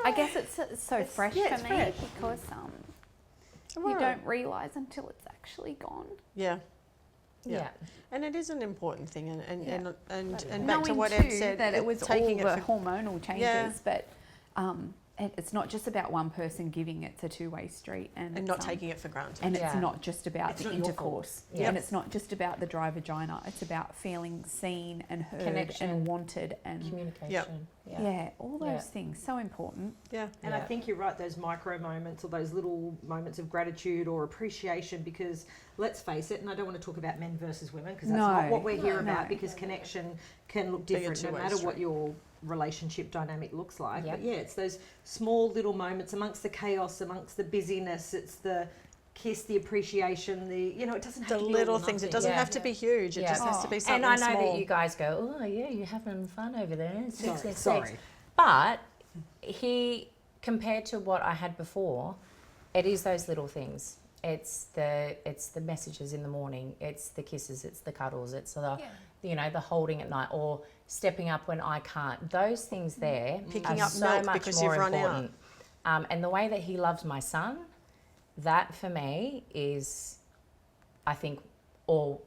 I guess it's so fresh it's for me fresh. because you Right. don't realise until it's actually gone. Yeah. Yeah. And it is an important thing, and back Knowing to what too Ed said, that it was all taking the it for hormonal changes, but it's not just about one person giving, it's a two-way street, and and not taking it for granted. and Yeah. it's not just about It's the not your fault. intercourse, Yeah. and it's not just about the dry vagina. It's about feeling seen and heard Connection. and wanted, and Communication. all those things so important. Yeah. And I think you're right, those micro moments or those little moments of gratitude or appreciation, because let's face it, and I don't want to talk about men versus women because that's not what we're here about, because connection can look Be a different no two-way matter what street. your relationship dynamic looks like. Yep. But it's those small little moments amongst the chaos, amongst the busyness. It's the kiss, the appreciation, it doesn't have The to be little all or things. It nothing. doesn't have to be huge. It Yeah. just has to be something And I know small. that you guys go, oh yeah, you're having fun over there. It's sex, sex, Sorry. sex. But he, compared to what I had before, it is those little things. It's the messages in the morning. It's the kisses. It's the cuddles. It's the the holding at night, or stepping up when I can't. Those things there Picking are up so milk much because more you've run out. important. And the way that he loves my son, that for me is, I think, all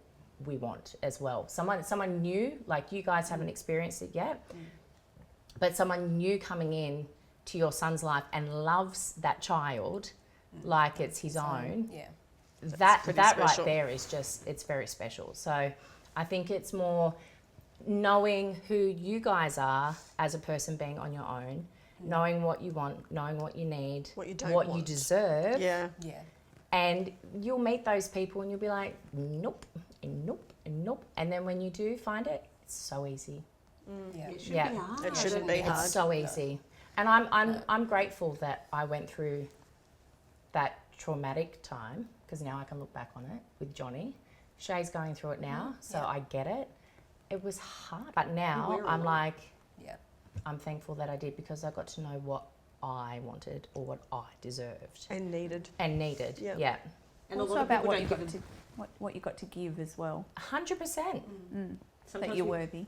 we want as well. Someone new, like you guys haven't experienced it yet, but someone new coming in to your son's life and loves that child like it's his own. Yeah. That pretty right special. there is just, it's very special. So I think it's more knowing who you guys are as a person being on your own, knowing what you want, knowing what you need, What you don't what you want. deserve. Yeah. Yeah. And you'll meet those people and you'll be like, nope, and nope, and nope. And then when you do find it, it's so easy. Yeah. It should Yeah. be hard. It shouldn't be hard. It's so easy. And I'm grateful that I went through that traumatic time, because now I can look back on it with Johnny. Shay's going through it now, so I get it. It was hard, but now We're I'm all- like, Yeah. I'm thankful that I did, because I got to know what I wanted or what I deserved And needed. and needed. Yeah. Yeah, And Also a lot of about people what you don't got give to what you got to give as well, 100%. that you're worthy.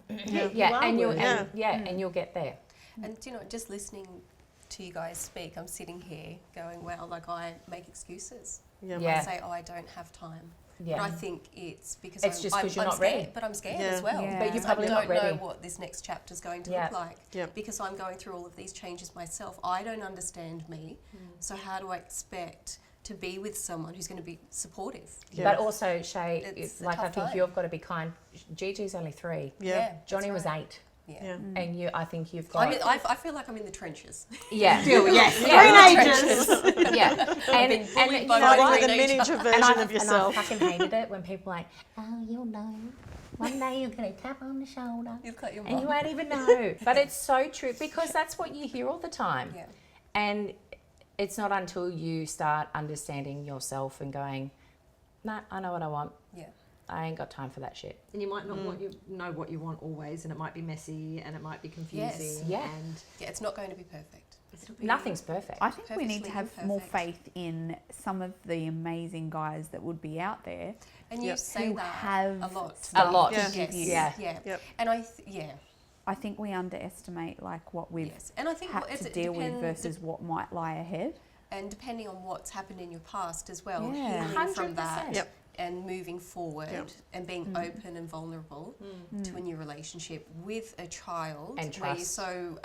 Yeah, and you'll worthy. and you'll get there. And just listening to you guys speak, I'm sitting here going, wow, like I make excuses. Yeah. Yeah. I say, oh, I don't have time. Yeah. But I think it's because It's just 'cause you're I'm not scared, ready. but I'm scared Yeah. as well. Yeah. But you're Because probably I not don't ready. know what this next chapter's going to Yeah. look like. Yep. Because I'm going through all of these changes myself. I don't understand me. So how do I expect to be with someone who's going to be supportive? Yeah. But also, Shay, It's a like I tough think time. you've got to be kind. Gigi's only 3. Yeah. that's Johnny was right. 8. Yeah. Yeah. And I think you've got. I feel like I'm in the trenches. yeah. yes. Yeah. Yeah. And, been and bullied you by know my what? The teenager. miniature And version I of yourself. fucking hated it when people are like, oh, you'll know. One day you're going to tap on the shoulder. You've got your And you mom. won't even know. But it's so true, because that's what you hear all the time. Yeah. And it's not until you start understanding yourself and going, nah, I know what I want. Yeah. I ain't got time for that shit. And you might not know what you want always, and it might be messy and it might be confusing. Yeah. And Yeah, it's not going to be perfect. It'll be Nothing's perfect. I think we need to purposely have more imperfect. faith in some of the amazing guys that would be out there. And you Yep. say who that have a lot. A lot. Yeah. give you. Yeah. Yeah. Yep. And yeah. I think we underestimate like what we've Yes. And I think had it to deal with depends- versus what might lie ahead. and depending on what's happened in your past as well, Yeah. healing from that 100%. Yep. and moving forward Yep. and being open and vulnerable to a new relationship with a child And where you're trust. so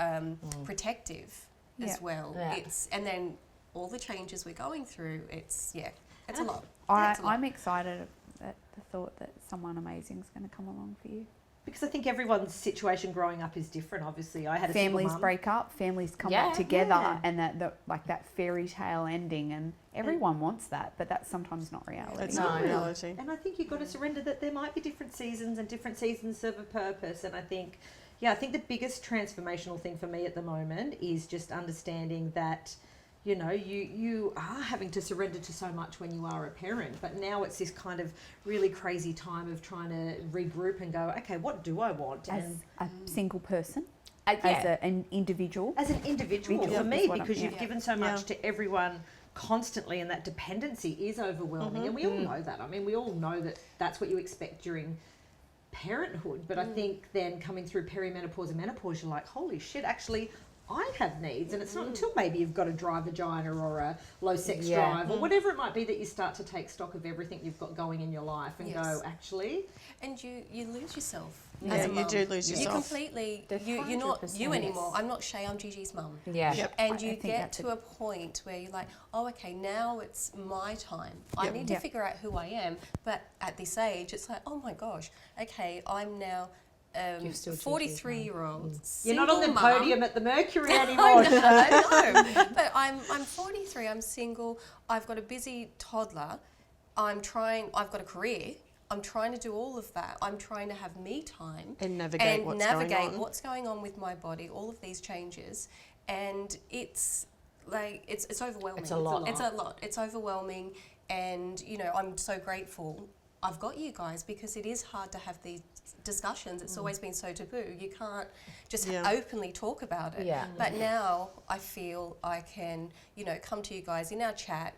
protective Yeah. as well. Yeah. And then all the changes we're going through, it's a lot. It's a lot. I'm excited at the thought that someone amazing is going to come along for you. Because I think everyone's situation growing up is different. Obviously, I had a Families single mum. break up, families come Yeah. back together, Yeah. and that fairy tale ending, and everyone wants that, but that's sometimes not reality. It's No. not reality. And I think you've got to surrender that there might be different seasons and different seasons serve a purpose. And I think the biggest transformational thing for me at the moment is just understanding that, you know, you are having to surrender to so much when you are a parent, but now it's this kind of really crazy time of trying to regroup and go, okay, what do I want? As And a single person, Yeah. as an individual. as an individual, Individual for me, is what I'm- because you've yeah. given so much Yeah. to everyone constantly, and that dependency is overwhelming, and we all know that. I mean, we all know that that's what you expect during parenthood, but I think then coming through perimenopause and menopause, you're like, holy shit, actually I have needs, and it's not until maybe you've got a dry vagina or a low sex Yeah. drive or whatever it might be that you start to take stock of everything you've got going in your life and Yes. go, actually, And you lose yourself. Yeah, as a you mum. do lose You yourself. completely, you're not 100%. you anymore. I'm not Shay, I'm Gigi's mum. Yeah. Yep. And I you think get that's to a point where you're like, oh, okay, now it's my time. I Yep. need to Yep. figure out who I am. But at this age, it's like, oh my gosh, okay, I'm now You're still Gigi's 43-year-old. you're not on the single podium mum. at the Mercury I anymore. know. But I'm 43, I'm single, I've got a busy toddler, I've got a career. I'm trying to do all of that. I'm trying to have me time And navigate what's going on. what's going on with my body, all of these changes, and it's like it's overwhelming. It's a lot. It's a lot. It's overwhelming, and you know I'm so grateful I've got you guys because it is hard to have these discussions. It's always been so taboo. You can't just Yeah. openly talk about it. Yeah. But now I feel I can, you know, come to you guys in our chat.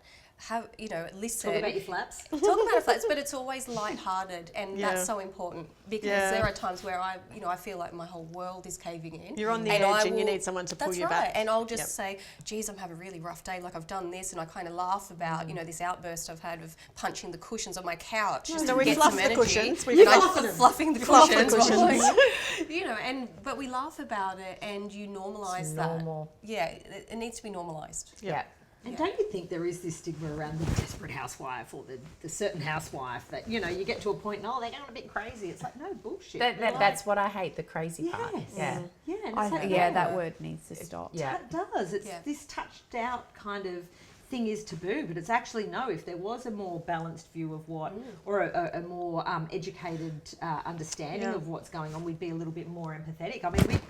Have listen. Talk about your flaps. Talk about it flats, but it's always lighthearted, and Yeah. that's so important because Yeah. there are times where I feel like my whole world is caving in. You're on the and edge I and you will- need someone to pull that's you right. back. And I'll just Yep. say, geez, I'm having a really rough day, like I've done this, and I kind of laugh about, this outburst I've had of punching the cushions on my couch. just So to we get fluff some the energy. cushions. We And I fluff put them. fluffing the Fluff the cushions. cushions. But we laugh about it and you normalise It's that. normal. Yeah, it needs to be normalised. Yeah. And don't you think there is this stigma around the desperate housewife or the certain housewife that, you get to a point, no, they're going a bit crazy. It's like, no, bullshit. That's what I hate, the crazy part. Yes. Yeah. Yeah, and I it's like, think, that word needs to stop. Yeah. It does. It's Yeah. this touched out kind of thing is taboo, but it's actually no. If there was a more balanced view of what, or a more educated understanding Yeah. of what's going on, we'd be a little bit more empathetic. I mean,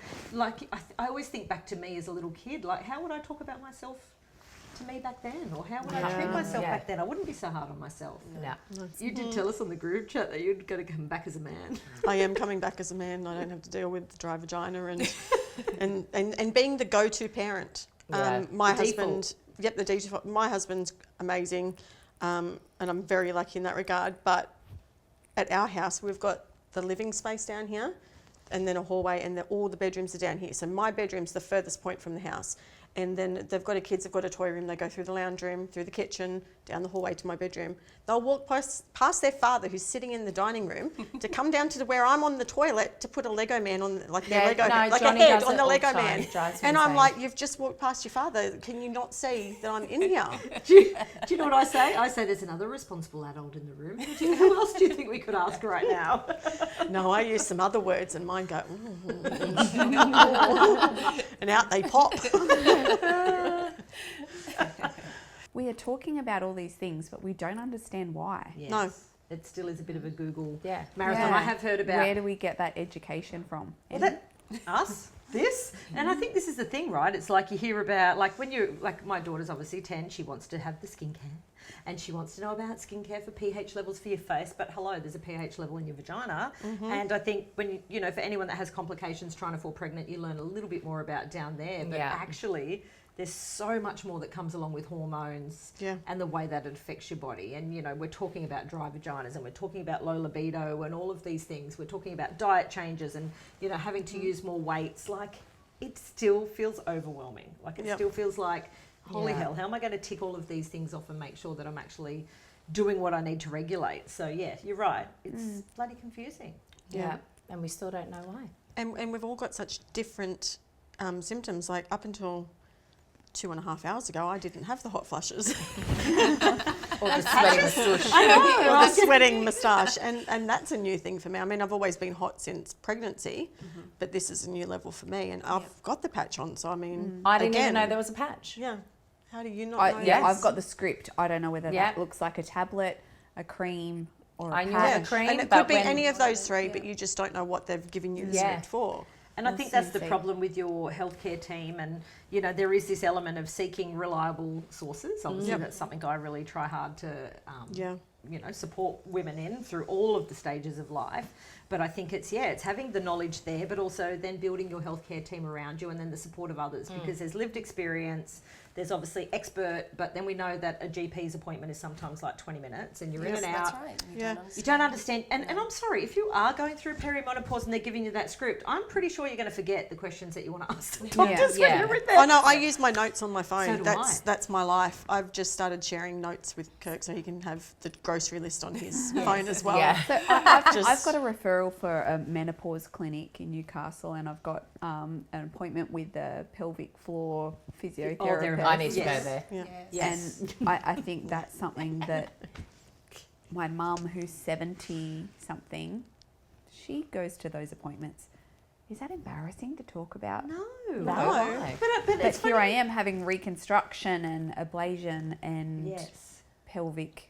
I always think back to me as a little kid. Like, how would I talk about myself to me back then, or how would I treat myself back then? I wouldn't be so hard on myself. No. You did tell us on the group chat that you'd got to come back as a man. I am coming back as a man. I don't have to deal with the dry vagina and being the go-to parent. Yeah. My The default. husband, the default. My husband's amazing, and I'm very lucky in that regard. But at our house, we've got the living space down here, and then a hallway, and all the bedrooms are down here. So my bedroom's the furthest point from the house. And then they've got kids, they've got a toy room, they go through the lounge room, through the kitchen, down the hallway to my bedroom. They'll walk past their father who's sitting in the dining room to come down to where I'm on the toilet to put a Lego man on, their Lego, no, like Johnny a head does on it the all Lego the time. man. It drives me And I'm insane. like, you've just walked past your father, can you not see that I'm in here? Do you know what I say? I say there's another responsible adult in the room. Who else do you think we could ask right now? No, I use some other words and mine go, and out they pop. We are talking about all these things, but we don't understand why. Yes. No. It still is a bit of a Google Yeah. marathon. Yeah. I have heard about Where do we get that education from? well, that, us, this. And I think this is the thing, right? It's like you hear about, like when you, like my daughter's obviously 10, she wants to have the skincare and she wants to know about skincare for pH levels for your face. But hello, there's a pH level in your vagina. And I think when for anyone that has complications trying to fall pregnant, you learn a little bit more about down there. But Yeah. actually, there's so much more that comes along with hormones and the way that it affects your body. And, you know, we're talking about dry vaginas and we're talking about low libido and all of these things. We're talking about diet changes and, you know, having to use more weights. Like, it still feels overwhelming. Like, it still feels like, holy hell, how am I going to tick all of these things off and make sure that I'm actually doing what I need to regulate? So, yeah, you're right. It's bloody confusing. Yeah. And we still don't know why. And we've all got such different symptoms. Like, up until 2.5 hours ago, I didn't have the hot flushes. Or the sweating moustache. I know, or the sweating moustache. And that's a new thing for me. I mean, I've always been hot since pregnancy, but this is a new level for me. And I've got the patch on, so I mean, I didn't even know there was a patch. Yeah. How do you not know? Yeah, I've got the script. I don't know whether that looks like a tablet, a cream, or a I knew patch. the cream, and it could be any of those three, but you just don't know what they've given you the script for. And I think that's the problem with your healthcare team. And, you know, there is this element of seeking reliable sources. Obviously, that's something I really try hard to, you know, support women in through all of the stages of life. But I think it's having the knowledge there, but also then building your healthcare team around you and then the support of others, because there's lived experience. There's obviously expert, but then we know that a GP's appointment is sometimes like 20 minutes and you're in and out. That's right. You don't understand. And I'm sorry, if you are going through perimenopause and they're giving you that script, I'm pretty sure you're going to forget the questions that you want to ask the doctors when you're in there. I know, I use my notes on my phone. So do that's my life. I've just started sharing notes with Kirk so he can have the grocery list on his phone as well. Yeah. So I've got a referral for a menopause clinic in Newcastle, and I've got an appointment with the pelvic floor physiotherapist. I need to go there. Yes. And I think that's something that my mum, who's 70 something, she goes to those appointments. Is that embarrassing to talk about? No. But it's here funny. I am having reconstruction and ablation and pelvic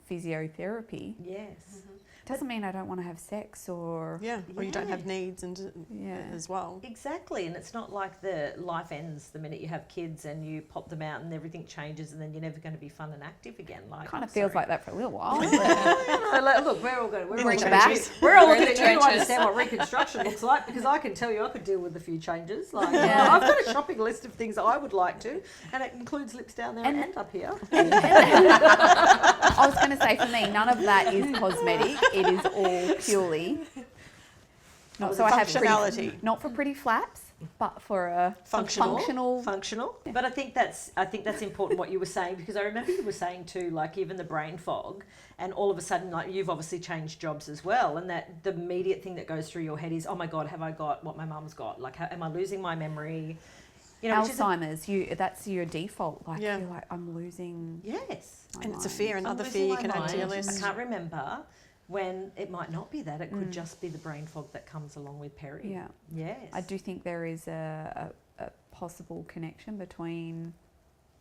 physiotherapy. Yes. Doesn't mean I don't want to have sex or... or you don't have needs as well. Exactly, and it's not like the life ends the minute you have kids and you pop them out and everything changes and then you're never going to be fun and active again. Like, kind of feels like that for a little while. Look, we're all going. We're all trenches. We're all looking at you to understand what reconstruction looks like, because I can tell you I could deal with a few changes. Like, I've got a shopping list of things I would like to, and it includes lips down there and up here. I was going to say, for me, none of that is cosmetic. It is all purely not so I have functionality. Not for pretty flaps, but for a functional. But I think that's important what you were saying, because I remember you were saying too, like even the brain fog, and all of a sudden, like you've obviously changed jobs as well, and that the immediate thing that goes through your head is, oh my God, have I got what my mum's got? Like, am I losing my memory? You know, Alzheimer's, that's your default. Like, you're like, I'm losing. Yes. And it's a fear, another fear you can add to your list. I can't remember when it might not be that. It could just be the brain fog that comes along with peri. Yeah. Yes. I do think there is a possible connection between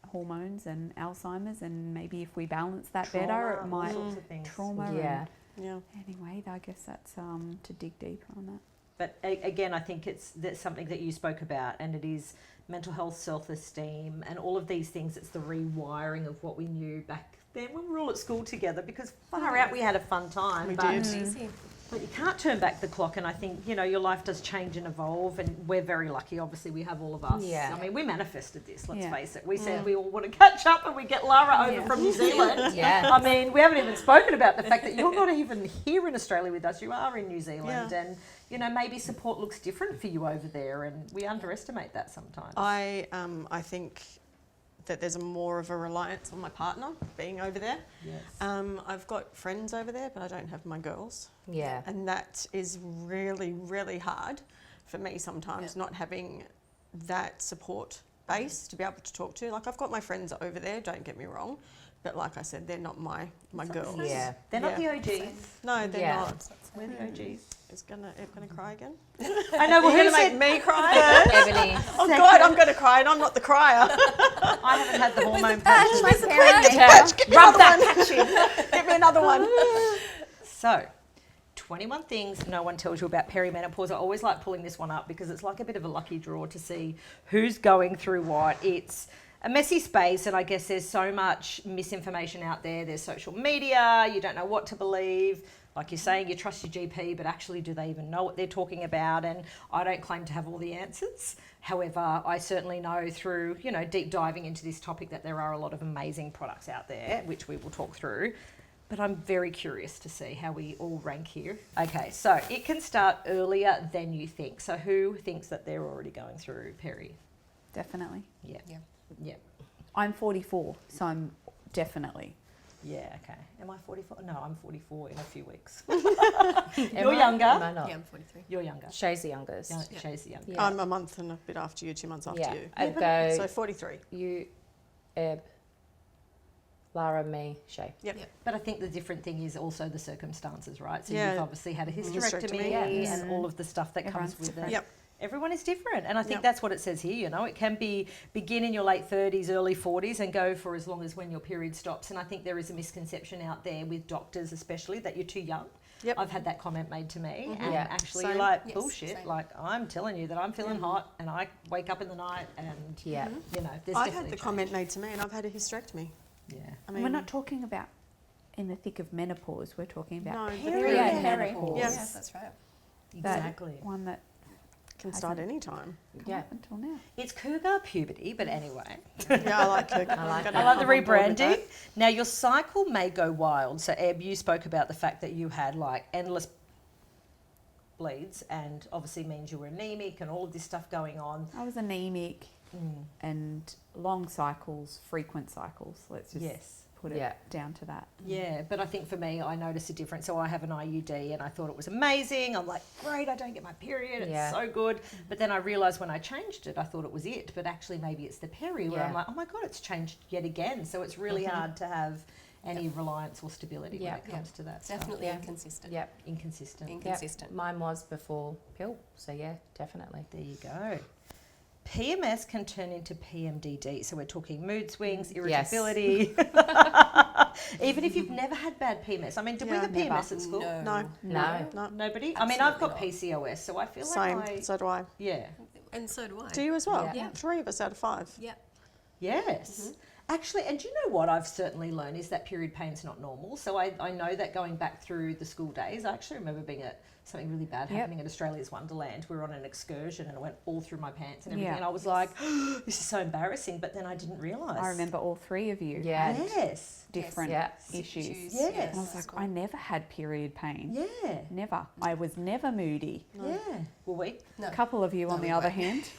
hormones and Alzheimer's, and maybe if we balance that better, it might trauma. Yeah. Anyway, I guess that's to dig deeper on that. But again, I think that's something that you spoke about, and it is mental health, self-esteem, and all of these things. It's the rewiring of what we knew back then when we were all at school together, because far out we had a fun time. We but, did. But you can't turn back the clock, and I think, you know, your life does change and evolve, and we're very lucky. Obviously, we have all of us. Yeah. I mean, we manifested this, let's face it. We said we all want to catch up, and we get Lara over from New Zealand. I mean, we haven't even spoken about the fact that you're not even here in Australia with us. You are in New Zealand, and, you know, maybe support looks different for you over there, and we underestimate that sometimes. I think that there's more of a reliance on my partner being over there. Yes. I've got friends over there, but I don't have my girls. Yeah. And that is really, really hard for me sometimes, not having that support base to be able to talk to. Like, I've got my friends over there, don't get me wrong, but like I said, they're not my girls. Yeah. They're not the OGs. No, they're not. We're the OGs. It's gonna cry again. I know. Well, You're gonna make me cry. Ebony. Oh God, I'm gonna cry, and I'm not the crier. I haven't had the hormone patch. Get me another one. Get me another one. So, 21 things no one tells you about perimenopause. I always like pulling this one up because it's like a bit of a lucky draw to see who's going through what. It's a messy space, and I guess there's so much misinformation out there. There's social media, you don't know what to believe. Like you're saying, you trust your GP, but actually do they even know what they're talking about? And I don't claim to have all the answers. However, I certainly know through, you know, deep diving into this topic that there are a lot of amazing products out there, which we will talk through. But I'm very curious to see how we all rank here. Okay, so it can start earlier than you think. So who thinks that they're already going through peri? Definitely. Yeah. Yeah. Yeah. I'm 44, so I'm definitely. Yeah, okay. Am I 44? No, I'm 44 in a few weeks. Am You're I- younger. Am I not? Yeah, I'm 43. You're younger. Shay's the youngest. Yeah, Shay's the younger. Yeah. I'm a month and a bit after you, 2 months after Yeah, you. I'd go So 43. you, Eb, Lara, me, Shay. But I think the different thing is also the circumstances, right? So Yeah. you've obviously had a Hysterectomy, hysterectomy yeah. and all of the stuff that Everyone's comes with different. it. Yep. Everyone is different. And I think Yep. that's what it says here, you know. It can be begin in your late 30s, early 40s and go for as long as when your period stops. And I think there is a misconception out there with doctors especially that you're too young. Yep. I've had that comment made to me and Yeah. actually Same. like Yes, bullshit. same. Like I'm telling you that I'm feeling hot and I wake up in the night and Yeah. you know, there's I definitely had the change. comment made to me and I've had a hysterectomy. Yeah. I mean, We're not talking about in the thick of menopause. We're talking about No, the perimenopause. Yes. Yes, that's right. That Exactly. one that can start hasn't any time. come Yeah. up until now. It's cougar puberty, but anyway. Yeah, I like it. I like I love the I'm on board with rebranding. that. Now, your cycle may go wild. So, Eb, you spoke about the fact that you had like endless bleeds and obviously means you were anemic and all of this stuff going on. I was anemic and long cycles, frequent cycles. Let's just Yes. put it Yeah. down to that. Yeah, but I think for me, I noticed a difference. So I have an IUD and I thought it was amazing. I'm like, great, I don't get my period. It's Yeah. so good. But then I realised when I changed it, I thought it was it. But actually, maybe it's the peri where I'm Yeah. like, oh my God, it's changed yet again. So it's really hard to have any reliance or stability when Yeah. it comes to that It's stuff. definitely Yeah. inconsistent. Yep. Inconsistent. Yep. Inconsistent. Mine was before pill. So yeah, definitely. There you go. PMS can turn into PMDD. So we're talking mood swings, Yes. irritability. Even if you've never had bad PMS. I mean, did we Yeah. have Never. PMS at school? No. No. No. Nobody? I mean, I've got Absolutely PCOS, so I feel Same. like I... So do I. Yeah. And so do I. Do you as well? Yeah. Yeah. 3 of us out of 5. Yeah. Yes. Actually, and do you know what I've certainly learned is that period pain's not normal. So I know that going back through the school days, I actually remember being at something really bad happening at Australia's Wonderland. We were on an excursion and it went all through my pants and everything. Yeah. And I was like, this is so embarrassing, but then I didn't realise. I remember all three of you Yeah. had Yes. different Yeah. issues. Yes. And I was like, I never had period pain. Yeah. Never. I was never moody. Yeah. Well, No. A couple of you, on No, the we other weren't. hand.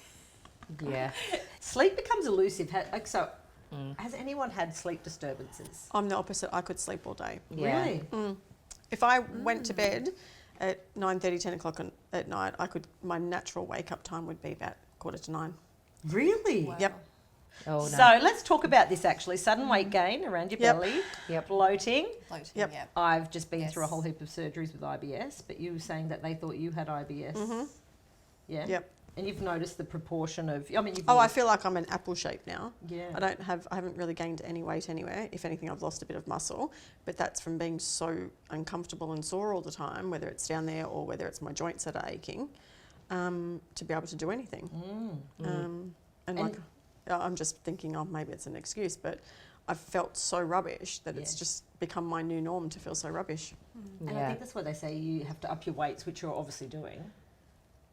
Yeah. Sleep becomes elusive. Has anyone had sleep disturbances? I'm the opposite. I could sleep all day. Yeah. Really? If I went to bed at 9:30, 10 o'clock at night, my natural wake up time would be about 8:45. Really? Wow. Yep. Oh no. So let's talk about this actually. Sudden weight gain around your Yep. belly, Yep. bloating. Bloating, Yep. yeah. I've just been Yes. through a whole heap of surgeries with IBS, but you were saying that they thought you had IBS. Yeah. Yep. And you've noticed the proportion of. I mean, you've. Oh, I always- feel like I'm an apple shape now. Yeah. I haven't really gained any weight anywhere. If anything, I've lost a bit of muscle, but that's from being so uncomfortable and sore all the time, whether it's down there or whether it's my joints that are aching, to be able to do anything. And like, I'm just thinking, oh, maybe it's an excuse, but I've felt so rubbish that it's Yes. just become my new norm to feel so rubbish. And I Yeah. think that's why they say you have to up your weights, which you're obviously doing.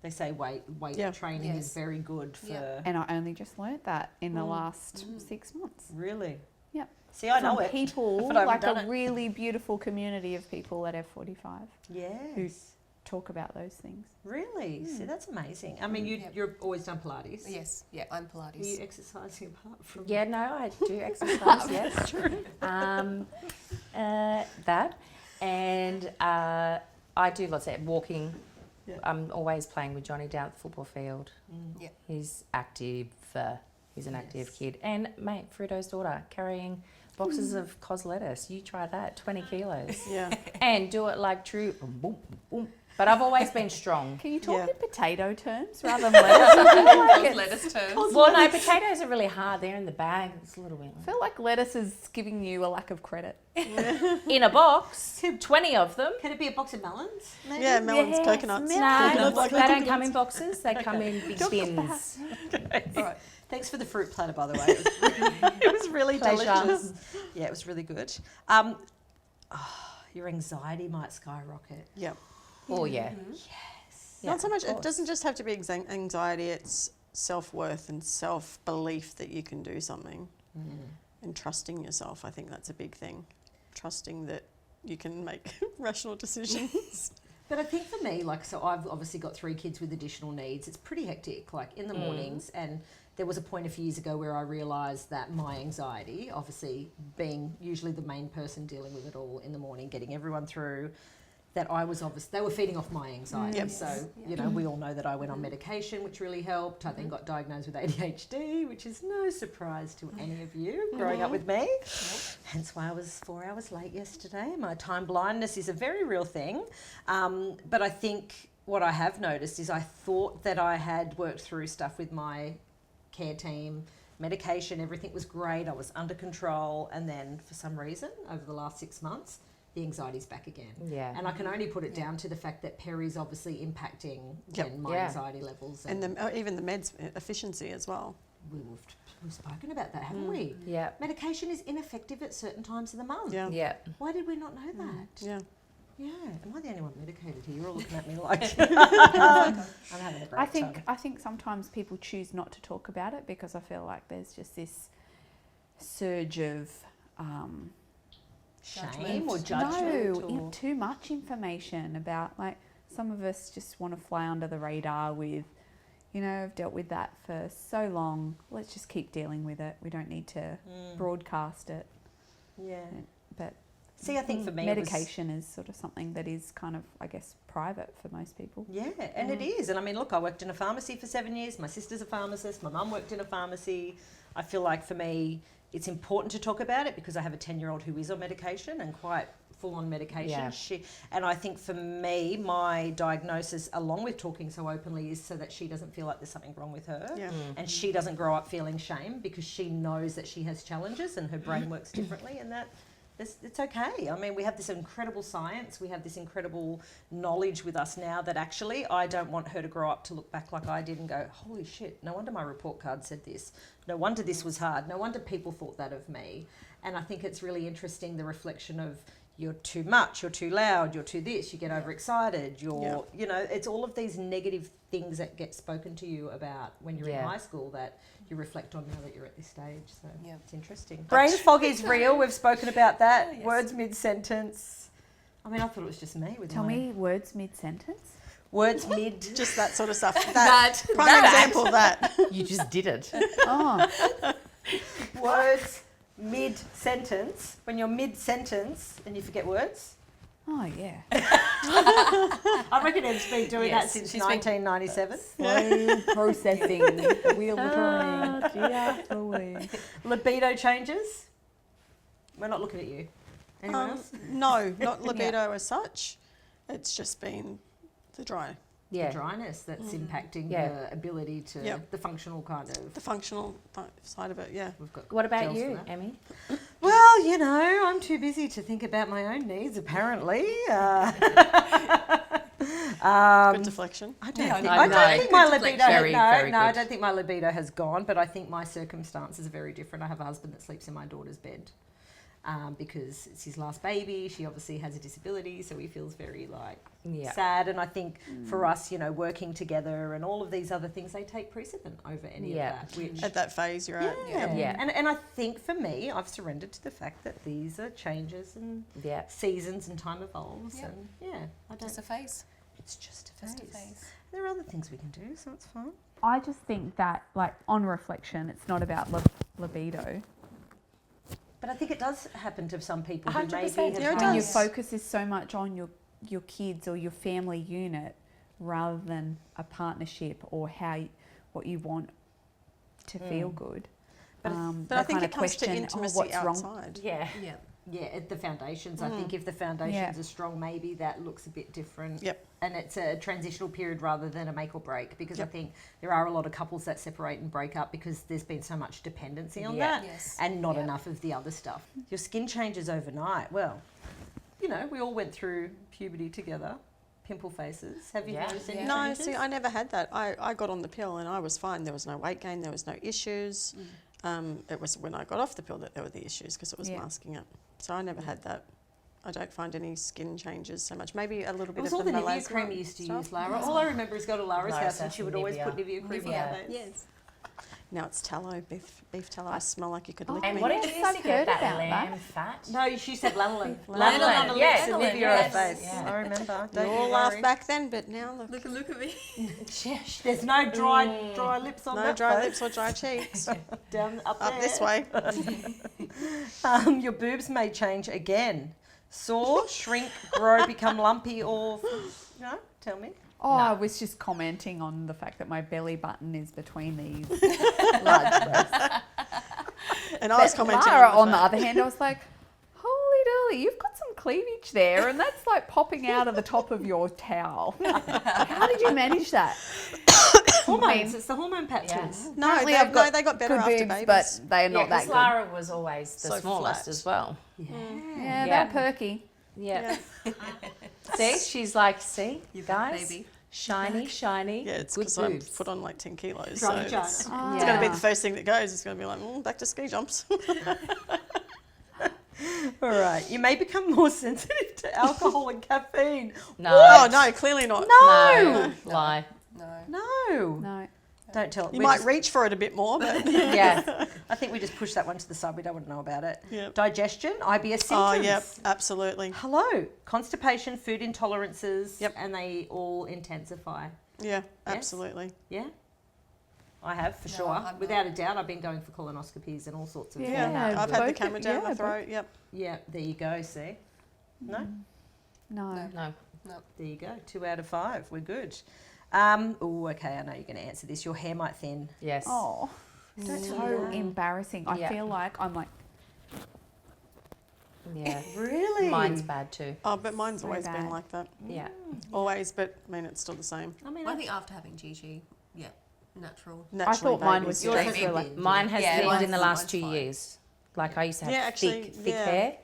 They say weight Yeah. training is Yes. very good for. Yeah. And I only just learned that in the last 6 months. Really. Yep. See, I know From it. people, but I haven't like done a it. really beautiful community of people at F45 Yes. talk about those things. Really? See, that's amazing. I mean, Yep. you're always done Pilates. Yes, yeah, I'm Are Pilates. you exercising apart from? Yeah, no, I do exercise, yes. That. And I do lots of walking. Yeah. I'm always playing with Johnny down at the football field. Yeah. He's active. He's an active Yes. kid. And, mate, Fruito's daughter, carrying boxes of cos lettuce. You try that, 20 kilos. Yeah. And do it like true. Boom, boom, boom. But I've always been strong. Can you talk Yeah. in potato terms rather than lettuce? I feel like it's- Lettuce terms. Well, no, potatoes are really hard. They're in the bag. It's a little bit. I feel like lettuce is giving you a lack of credit. In a box, 20 of them. Can it be a box of melons? Maybe? Yeah, melons, Yes, coconuts. No, Like they don't come in boxes. They come in big bins. All right. Thanks for the fruit platter, by the way. It was really Pleasure. delicious. Yeah, it was really good. your anxiety might skyrocket. Yep. Oh, yeah. Yeah, Not so much, of it course. doesn't just have to be anxiety, it's self-worth and self-belief that you can do something and trusting yourself. I think that's a big thing. Trusting that you can make rational decisions. But I think for me, like, so I've obviously got 3 kids with additional needs. It's pretty hectic, like in the mornings. And there was a point a few years ago where I realised that my anxiety, obviously being usually the main person dealing with it all in the morning, getting everyone through, that I was they were feeding off my anxiety. Yep. So, you know, we all know that I went on medication, which really helped. I then got diagnosed with ADHD, which is no surprise to any of you growing up with me. Hence why I was 4 hours late yesterday. My time blindness is a very real thing. But I think what I have noticed is I thought that I had worked through stuff with my care team, medication, everything was great. I was under control. And then for some reason, over the last 6 months, the anxiety's back again. Yeah. And I can only put it down to the fact that Peri's obviously impacting then my anxiety levels. And even the meds efficiency as well. We've spoken about that, haven't we? Yeah. Medication is ineffective at certain times of the month. Yeah. Yeah. Why did we not know that? Yeah. Yeah. Am I the only one medicated here? You're all looking at me like I'm having a great time. I think sometimes people choose not to talk about it because I feel like there's just this surge of Shame or judgment? or... too much information about, like, some of us just want to fly under the radar with, you know, I've dealt with that for so long, let's just keep dealing with it. We don't need to broadcast it. Yeah. But See, I think for me medication is sort of something that is kind of, I guess, private for most people. Yeah, and it is. And I mean, look, I worked in a pharmacy for 7 years. My sister's a pharmacist. My mum worked in a pharmacy. I feel like for me, it's important to talk about it because I have a 10-year-old who is on medication and quite full-on medication. Yeah. And I think for me, my diagnosis, along with talking so openly, is so that she doesn't feel like there's something wrong with her. Yeah. And she doesn't grow up feeling shame because she knows that she has challenges and her brain works differently, and that it's okay. I mean, we have this incredible science, we have this incredible knowledge with us now that actually I don't want her to grow up to look back like I did and go, holy shit, no wonder my report card said this. No wonder this was hard. No wonder people thought that of me. And I think it's really interesting, the reflection of you're too much, you're too loud, you're too this, you get overexcited, you know, it's all of these negative things that get spoken to you about when you're in high school that you reflect on now that you're at this stage. So it's interesting. Brain fog is real. We've spoken about that. Yes. Words mid-sentence. I mean, I thought it was just me with Tell me words mid-sentence. words mid. Just that sort of stuff. That. Prime example of that. You just did it. Oh, Words mid-sentence. When you're mid-sentence and you forget words. oh yeah. I reckon Ed's been doing that since she's been- 1997. Slow processing, wheel turning, just slowly. Libido changes. We're not looking at you. Anyone else? No, not libido as such. It's just been the dry. Yeah. The dryness that's impacting Yeah. the ability to, Yep. the functional kind of. The functional side of it, yeah. We've got What about gels for you, that. Emmy? Well, you know, I'm too busy to think about my own needs, apparently. Good deflection. I don't Yeah, think, no, I don't no. think my Good libido. Very, very I good. don't think my libido has gone. But I think my circumstances are very different. I have a husband that sleeps in my daughter's bed because it's his last baby. She obviously has a disability, so he feels very like Yeah. sad. And I think for us, you know, working together and all of these other things, they take precedent over any Yeah. of that. Which At that phase you're at. Yeah. And I think for me, I've surrendered to the fact that these are changes and Yeah. seasons and time evolves. Yeah. And I don't. Just a phase. It's just a Just a phase. phase. There are other things we can do, so it's fine. I just think that, like, on reflection, it's not about libido. But I think it does happen to some people who 100%. maybe Yeah, it have When your does. focus is so much on your kids or your family unit rather than a partnership or what you want to feel good. But But I think it comes to intimacy what's wrong. outside. Yeah. Yeah. Yeah, at the foundations. I think if the foundations are strong, maybe that looks a bit different. Yep. And it's a transitional period rather than a make or break, because I think there are a lot of couples that separate and break up because there's been so much dependency on Yeah. that Yes. and not Yeah. enough of the other stuff. Your skin changes overnight. Well, you know, we all went through puberty together. Pimple faces. Have you Yeah. noticed any Yeah. No, changes? see, I never had that. I got on the pill and I was fine. There was no weight gain. There was no issues. It was when I got off the pill that there were the issues because it was Yeah. masking it. So I never had that. I don't find any skin changes so much. Maybe a little It bit was of all the the Nivea melasma cream you used to stuff. use, Lara. All I remember is go to Lara's Lara's house and house she would and always Nivea. put Nivea cream on Nivea. her face. Yes. Now it's tallow, beef tallow. I smell like you could lick And me. what did Yes, you used I've to get? heard That about lamb that. fat? No, she said lanolin. Lanolin, Lanolin on the yeah. lips and Lanolin, Nivea yes. on her face. Yeah. I remember. You Don't all you laugh worry. back then, but now look. Look at me. There's no dry lips on No that dry face. lips or dry cheeks. Down up Up there. this way. Your boobs may change again. Soar, shrink, grow, become lumpy, or no? Tell me. Oh, I was just commenting on the fact that my belly button is between these large breasts. And I was But commenting Lara, on on the other hand, I was like, holy dolly, you've got some cleavage there, and that's like popping out of the top of your towel. How did you manage that? Hormones. It's the hormone patches. Yeah. No, Apparently they, I've got they got better good after boobs, babies. but they are Yeah, not that because good. Lara was always the So smallest flat. as well. Yeah, Yeah. they're perky. Yeah. See, she's like, see, You fat guys, baby. shiny, shiny, Yeah, it's good because I boobs. put on like 10 kilos. Dry So vagina. it's Oh. going to be the first thing that goes. It's going to be like, back to ski jumps. All right. You may become more sensitive to alcohol and caffeine. No. Oh, no, clearly not. No. Lie. No. No. No. Don't tell. You we might just- reach for it a bit more, but Yeah. I think we just push that one to the side. We don't want to know about it. Yep. Digestion, IBS symptoms. oh, yep, absolutely. Hello. Constipation, food intolerances. Yep. And they all intensify. Yeah, absolutely. Yeah. I have, for sure. I'm not. Without a doubt, I've been going for colonoscopies and all sorts of Yeah, Yeah, I've had the both- camera down my yeah, throat. Yep. Yeah, there you go, see? No? No. No. There you go. 2 out of 5. We're good. Okay, I know you're going to answer this. Your hair might thin. Yes. Oh, so embarrassing. I Yeah. feel like I'm like, Yeah. Really? Mine's bad too. Oh, but mine's Very always been bad. like that. Yeah. Always, but I mean, it's still the same. I mean, I think after having Gigi, yeah, natural. Naturally, I thought mine was babies, Yours straight has through. Like, been. Mine has Yeah, thinned mine's- in the last mine's 2 fine. years. Like I used to have Yeah, actually, thick yeah. hair,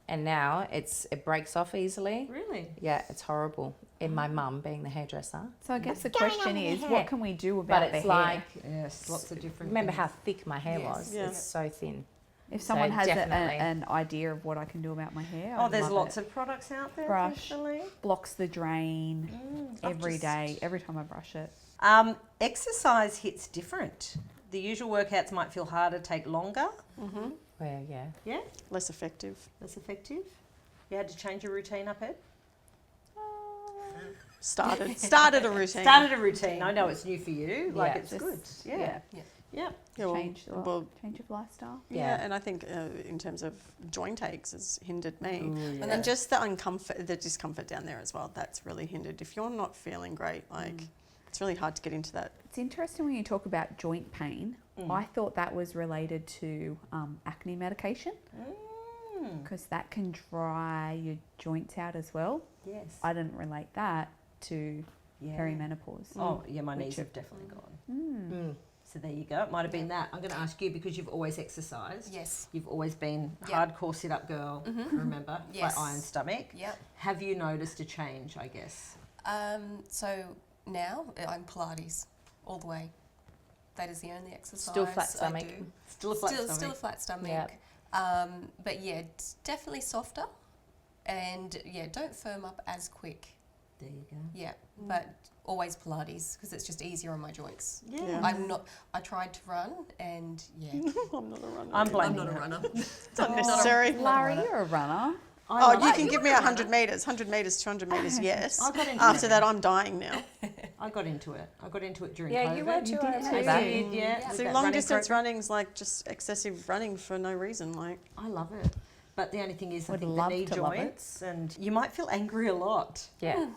and now it breaks off easily. Really? Yeah, it's horrible. And my mum being the hairdresser. so I guess the going on question with your is, hair? what can we do about But the it's hair? like, Yes, lots of different remember things. how thick my hair Yes. was? Yeah. It's so thin. If So someone has definitely. an idea of what I can do about my hair, Oh, I'd there's love lots it. of products out there, Brush. definitely. Blocks the drain I've every just- day, every time I brush it. Exercise hits different. The usual workouts might feel harder, take longer. Well, yeah. Yeah, Less effective. less effective. You had to change your routine up, Ed? Started a routine. Started a routine. I know it's new for you. Like, Yeah. it's Just- good. Yeah. yeah. Yeah. Yeah, well, Change well, change of lifestyle. yeah, Yeah. and I think in terms of joint aches has hindered me. Ooh, yeah. And then just the discomfort down there as well, that's really hindered. If you're not feeling great, like it's really hard to get into that. It's interesting when you talk about joint pain. I thought that was related to acne medication because that can dry your joints out as well. Yes. I didn't relate that to Yeah. perimenopause. Oh, yeah, my Which knees are- have definitely gone. So there you go. It might have been that. I'm going to ask you because you've always exercised. Yes. You've always been Yep. hardcore sit-up girl, remember? Yes. Flat iron stomach. Yep. Have you noticed a change, I guess? So now I'm Pilates all the way. That is the only exercise Still flat I stomach. do. Still a flat stomach. Still a flat stomach. Yep. But yeah, it's definitely softer, and yeah, don't firm up as quick. There you go. Yeah, but always Pilates because it's just easier on my joints. Yeah. I'm not. I tried to run, and yeah, I'm not a runner. I'm I'm blaming not a you. runner. It's unnecessary. Larry, you're a runner. Oh, you can give me 100 metres, 100 metres, 200 metres, yes. I got into After it. that, I'm dying now. I got into it. I got into it during Yeah, COVID. you were too. I remember I that. did, yeah. with See, that long running distance program. running's like just excessive running for no reason. Like, I love it. But the only thing is, I Would think the love knee to love it. joints, and you might feel angry a lot. Yeah.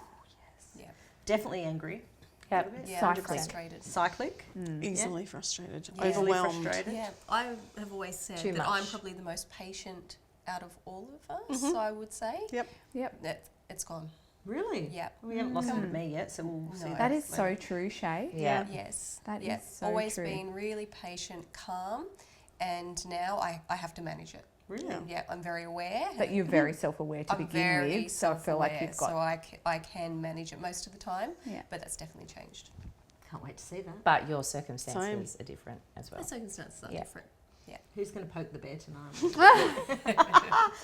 Yeah, Definitely angry. Yep. yeah, Cycling. frustrated. Cyclic. easily frustrated, Yeah. Easily overwhelmed. frustrated. Yeah, I have always said Too that I'm much. probably the most patient out of all of us. I would say. Yep. Yep. It's gone. Really? Yeah. We haven't lost it with me yet, so we'll see. No. That is so true, Shay. Yeah. Yes. That yeah. is so Always true. been really patient, calm, and now I have to manage it. Really? Yeah. Yeah, I'm very aware. That you're very self-aware to I'm begin very with, so I feel like you've got. so I can manage it most of the time. Yeah. But that's definitely changed. Can't wait to see that. But your circumstances are different as well. The circumstances are Yeah. different. Yeah. Who's going to poke the bear tonight?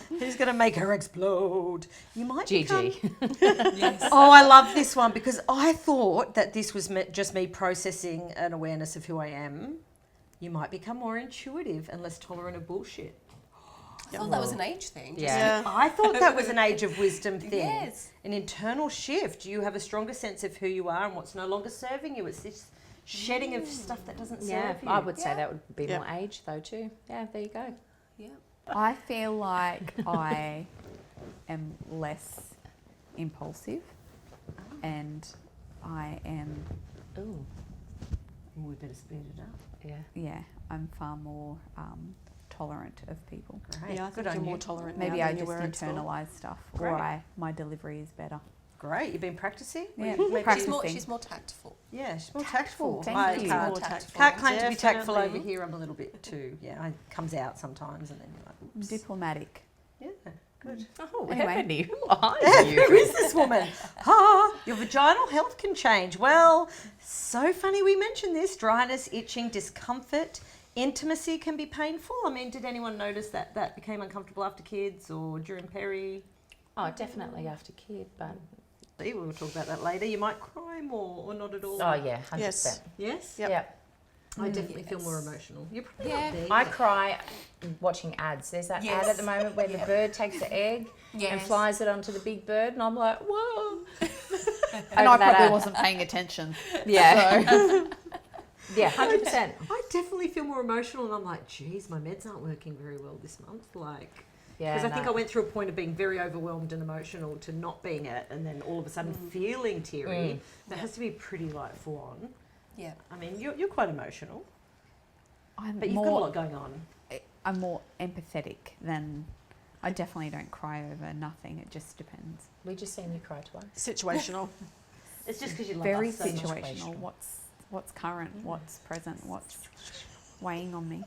Who's going to make her explode? You might Gigi. Oh, I love this one because I thought that this was just me processing an awareness of who I am. You might become more intuitive and less tolerant of bullshit. I thought that was an age thing. Yeah. I thought that was an age of wisdom thing. Yes. An internal shift. You have a stronger sense of who you are and what's no longer serving you. It's this shedding of stuff that doesn't Yeah, serve you. I would say that would be Yeah. more age though too. Yeah, there you go. Yeah. I feel like I am less impulsive and I am, Ooh, Oh, we better speed it up. yeah. I'm far more tolerant of people. Great. Yeah, I Good think on you're you. more tolerant Maybe now I than you just were at school. internalise stuff Great. or my delivery is better. Great. You've been practicing? Yeah, Maybe- practicing. She's more tactful. Yeah, she's more tactful. Thank I you. can't, More tactful. can't claim to be tactful over Definitely. here. I'm a little bit too, it comes out sometimes and then you're like, I'm oops. diplomatic. Yeah, good. Oh, Anyway. Ebony, who are Who you? is this woman? Your vaginal health can change. Well, so funny we mentioned this. Dryness, itching, discomfort, intimacy can be painful. I mean, did anyone notice that that became uncomfortable after kids or during peri? Oh, definitely after kid, but We'll talk about that later. You might cry more or not at all. oh yeah, 100%. Yes. Yes? Yep. Yep. I definitely feel more emotional. You're probably Yeah. not there I yet. cry watching ads. There's that ad at the moment where the bird takes the egg and Yes. flies it onto the big bird, and I'm like, whoa. And I Over that probably ad. wasn't paying attention. Yeah. Yeah, 100%. I definitely feel more emotional and I'm like, geez, my meds aren't working very well this month. Like, Yeah, because I think I no. went through a point of being very overwhelmed and emotional to not being it, and then all of a sudden feeling teary. That has to be pretty like full on. Yeah. I mean, you're quite emotional, I'm but you've got a lot going on. I'm more empathetic than. I definitely don't cry over nothing. It just depends. We just seen you cry twice. Situational. It's just because you love Very us so much. situational. What's current? What's present? What's weighing on me?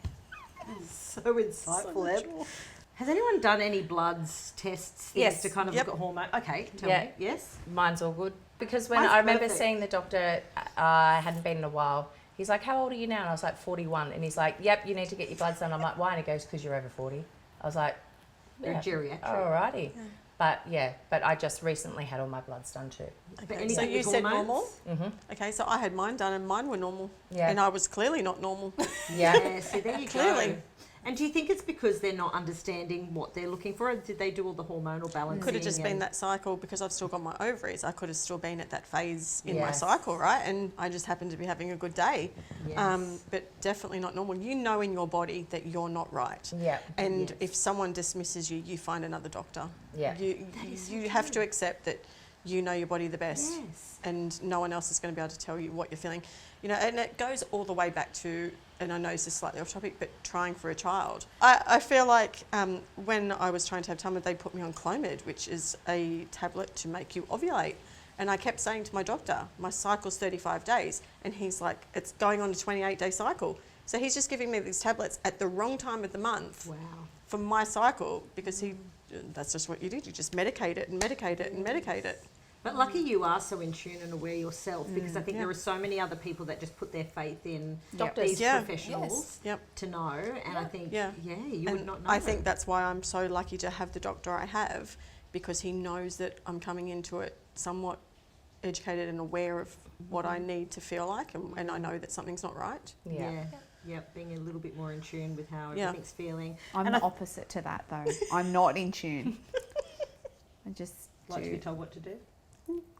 So insightful, Eb. Has anyone done any bloods, tests, things Yes. to kind of Yep. look at hormone? Okay, tell Yeah. me. Yes? Mine's all good. Because when Mine's I remember perfect. seeing the doctor, I hadn't been in a while. He's like, how old are you now? And I was like, 41. And he's like, yep, you need to get your bloods done. I'm like, why? And he goes, because you're over 40. I was like, You're yeah. geriatric. Alrighty. But I just recently had all my bloods done too. But So anything you with said hormones? normal? Mm-hmm. Okay, so I had mine done and mine were normal. Yeah. And I was clearly not normal. Yeah. Yeah, see, there you Clearly. go. And do you think it's because they're not understanding what they're looking for? Or did they do all the hormonal balancing? Could have just been and- that cycle because I've still got my ovaries. I could have still been at that phase in my Yes. cycle, right? And I just happened to be having a good day. Yes. But definitely not normal. You know in your body that you're not right. Yeah. And Yes. if someone dismisses you, you find another doctor. Yeah. You have to accept that you know your body the best. Yes. And no one else is going to be able to tell you what you're feeling. You know, and it goes all the way back to, and I know this is slightly off topic, but trying for a child. I feel like when I was trying to have Tamid, they put me on Clomid, which is a tablet to make you ovulate. And I kept saying to my doctor, my cycle's 35 days. And he's like, it's going on a 28-day cycle. So he's just giving me these tablets at the wrong time of the month Wow. for my cycle because that's just what you do. You just medicate it and medicate it and medicate it. But lucky you are so in tune and aware yourself, because I think Yeah. there are so many other people that just put their faith in Doctors. these Yeah. professionals Yep. to know. And I think, Yeah. you would And not know. I think that's why I'm so lucky to have the doctor I have, because he knows that I'm coming into it somewhat educated and aware of what I need to feel like, and I know that something's not right. Yeah. Yep, being a little bit more in tune with how Yeah. everything's feeling. I'm And the I opposite to that though. I'm not in tune. I just like to be do told what to do.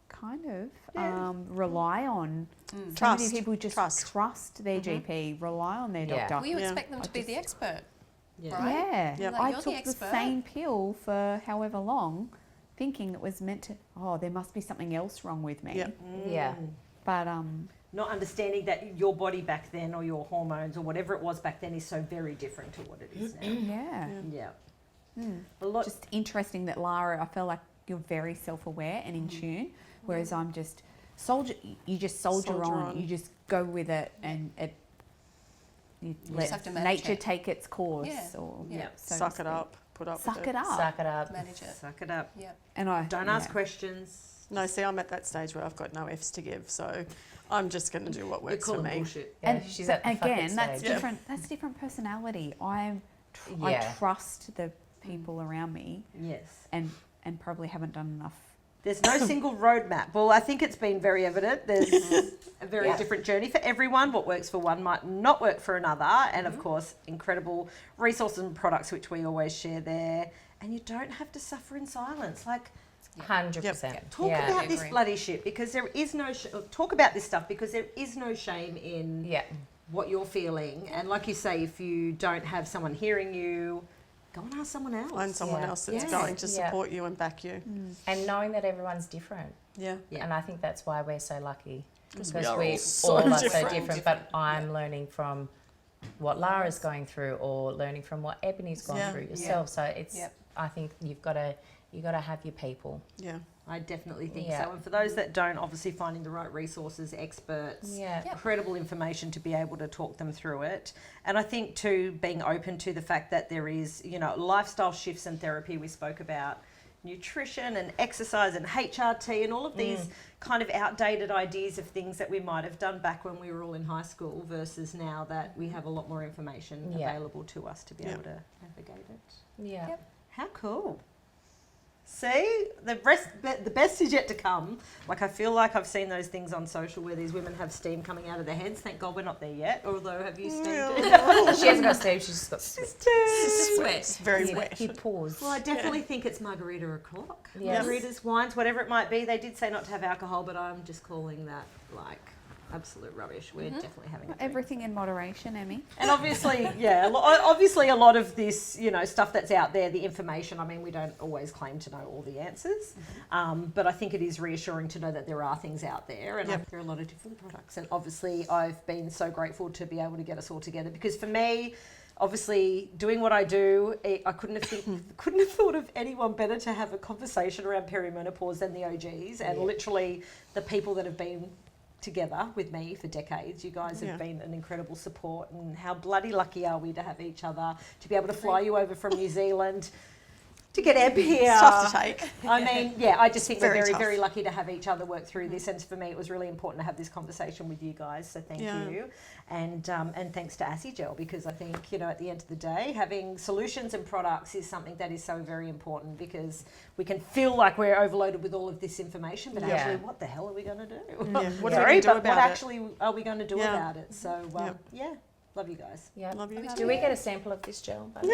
kind of Yeah. rely on. So Trust. many people just Trust. trust their GP, rely on their Yeah. doctor. Well, you Yeah. expect them to I be the just- expert. Yeah. Right? Yeah, Yep. Like, I you're the took the expert. same pill for however long, thinking it was meant to. Oh, there must be something else wrong with me. Yep. Yeah. But Not understanding that your body back then, or your hormones, or whatever it was back then, is so very different to what it is now. yeah, Yeah. A lot. just interesting that Lara. I feel like you're very self-aware and in tune, whereas I'm just soldier. You just soldier Soldier on. on. You just go with it, and it. You just have let to manage nature it. take its course, Yeah. or Yeah. so to Suck it speak. up. Put up Suck with it up. Suck it up. Manage it. Suck it up. Yep. And I Don't ask questions. No, see, I'm at that stage where I've got no F's to give, so I'm just going to do what works for me. Bullshit. Yeah, she's at the fuck it again, that's stage. different. That's different personality. I Yeah. trust the people around me, Yes. and probably haven't done enough. There's no single roadmap. Well, I think it's been very evident. There's a very different journey for everyone. What works for one might not work for another. And of course, incredible resources and products, which we always share there. And you don't have to suffer in silence. Like, 100%. talk about this bloody shit, because there is no, talk about this stuff, because there is no shame in Yeah. what you're feeling. And like you say, if you don't have someone hearing you, go and ask someone else. Find someone Yeah. else that's Yes. going to Yeah. support you and back you. And knowing that everyone's different. Yeah. Yeah. And I think that's why we're so lucky. Because Because we we are all so all are so different. different. But I'm learning from what Lara's going through, or learning from what Ebony's gone Yeah. through yourself. So it's, Yep. I think you've got to have your people. Yeah. I definitely think Yeah. so. And for those that don't, obviously finding the right resources, experts, Yeah. credible information to be able to talk them through it. And I think too, being open to the fact that there is, you know, lifestyle shifts and therapy. We spoke about nutrition and exercise and HRT and all of these kind of outdated ideas of things that we might have done back when we were all in high school, versus now that we have a lot more information Yeah. available to us to be Yeah. able to navigate it. Yeah. Yep. How cool. See, the best is yet to come. Like, I feel like I've seen those things on social where these women have steam coming out of their heads. Thank God we're not there yet. Although, have you steamed it? She hasn't got Steve, she's just got Sweat. It's very he, wet. he pours. Well, I definitely think it's margarita o'clock. Yes. Margaritas, wines, whatever it might be. They did say not to have alcohol, but I'm just calling that like absolute rubbish. We're definitely having a drink. Everything in moderation, Emmy. And obviously, obviously a lot of this, you know, stuff that's out there, the information, I mean, we don't always claim to know all the answers, but I think it is reassuring to know that there are things out there, and there are a lot of different products. And obviously, I've been so grateful to be able to get us all together, because for me, obviously, doing what I do, I couldn't have thought of anyone better to have a conversation around perimenopause than the OGs, and literally the people that have been together with me for decades. You guys have been an incredible support, and how bloody lucky are we to have each other, to be able to fly you over from New Zealand to get Eb here. It's tough to take. I mean, I just think we're Very very, tough. very lucky to have each other work through this. And for me, it was really important to have this conversation with you guys. So thank you. And thanks to Acigel, because I think, you know, at the end of the day, having solutions and products is something that is so very important, because we can feel like we're overloaded with all of this information, but actually, what the hell are we going to do? Yeah. What are we Sorry, going to do but about what it? actually are we going to do Yeah. about it? So, love you guys. Yeah. Love you. Do we get a sample of this gel? By the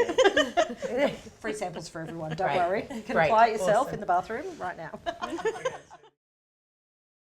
way? Free samples for everyone. Don't Great. worry. You can Great. apply it yourself Awesome. in the bathroom right now.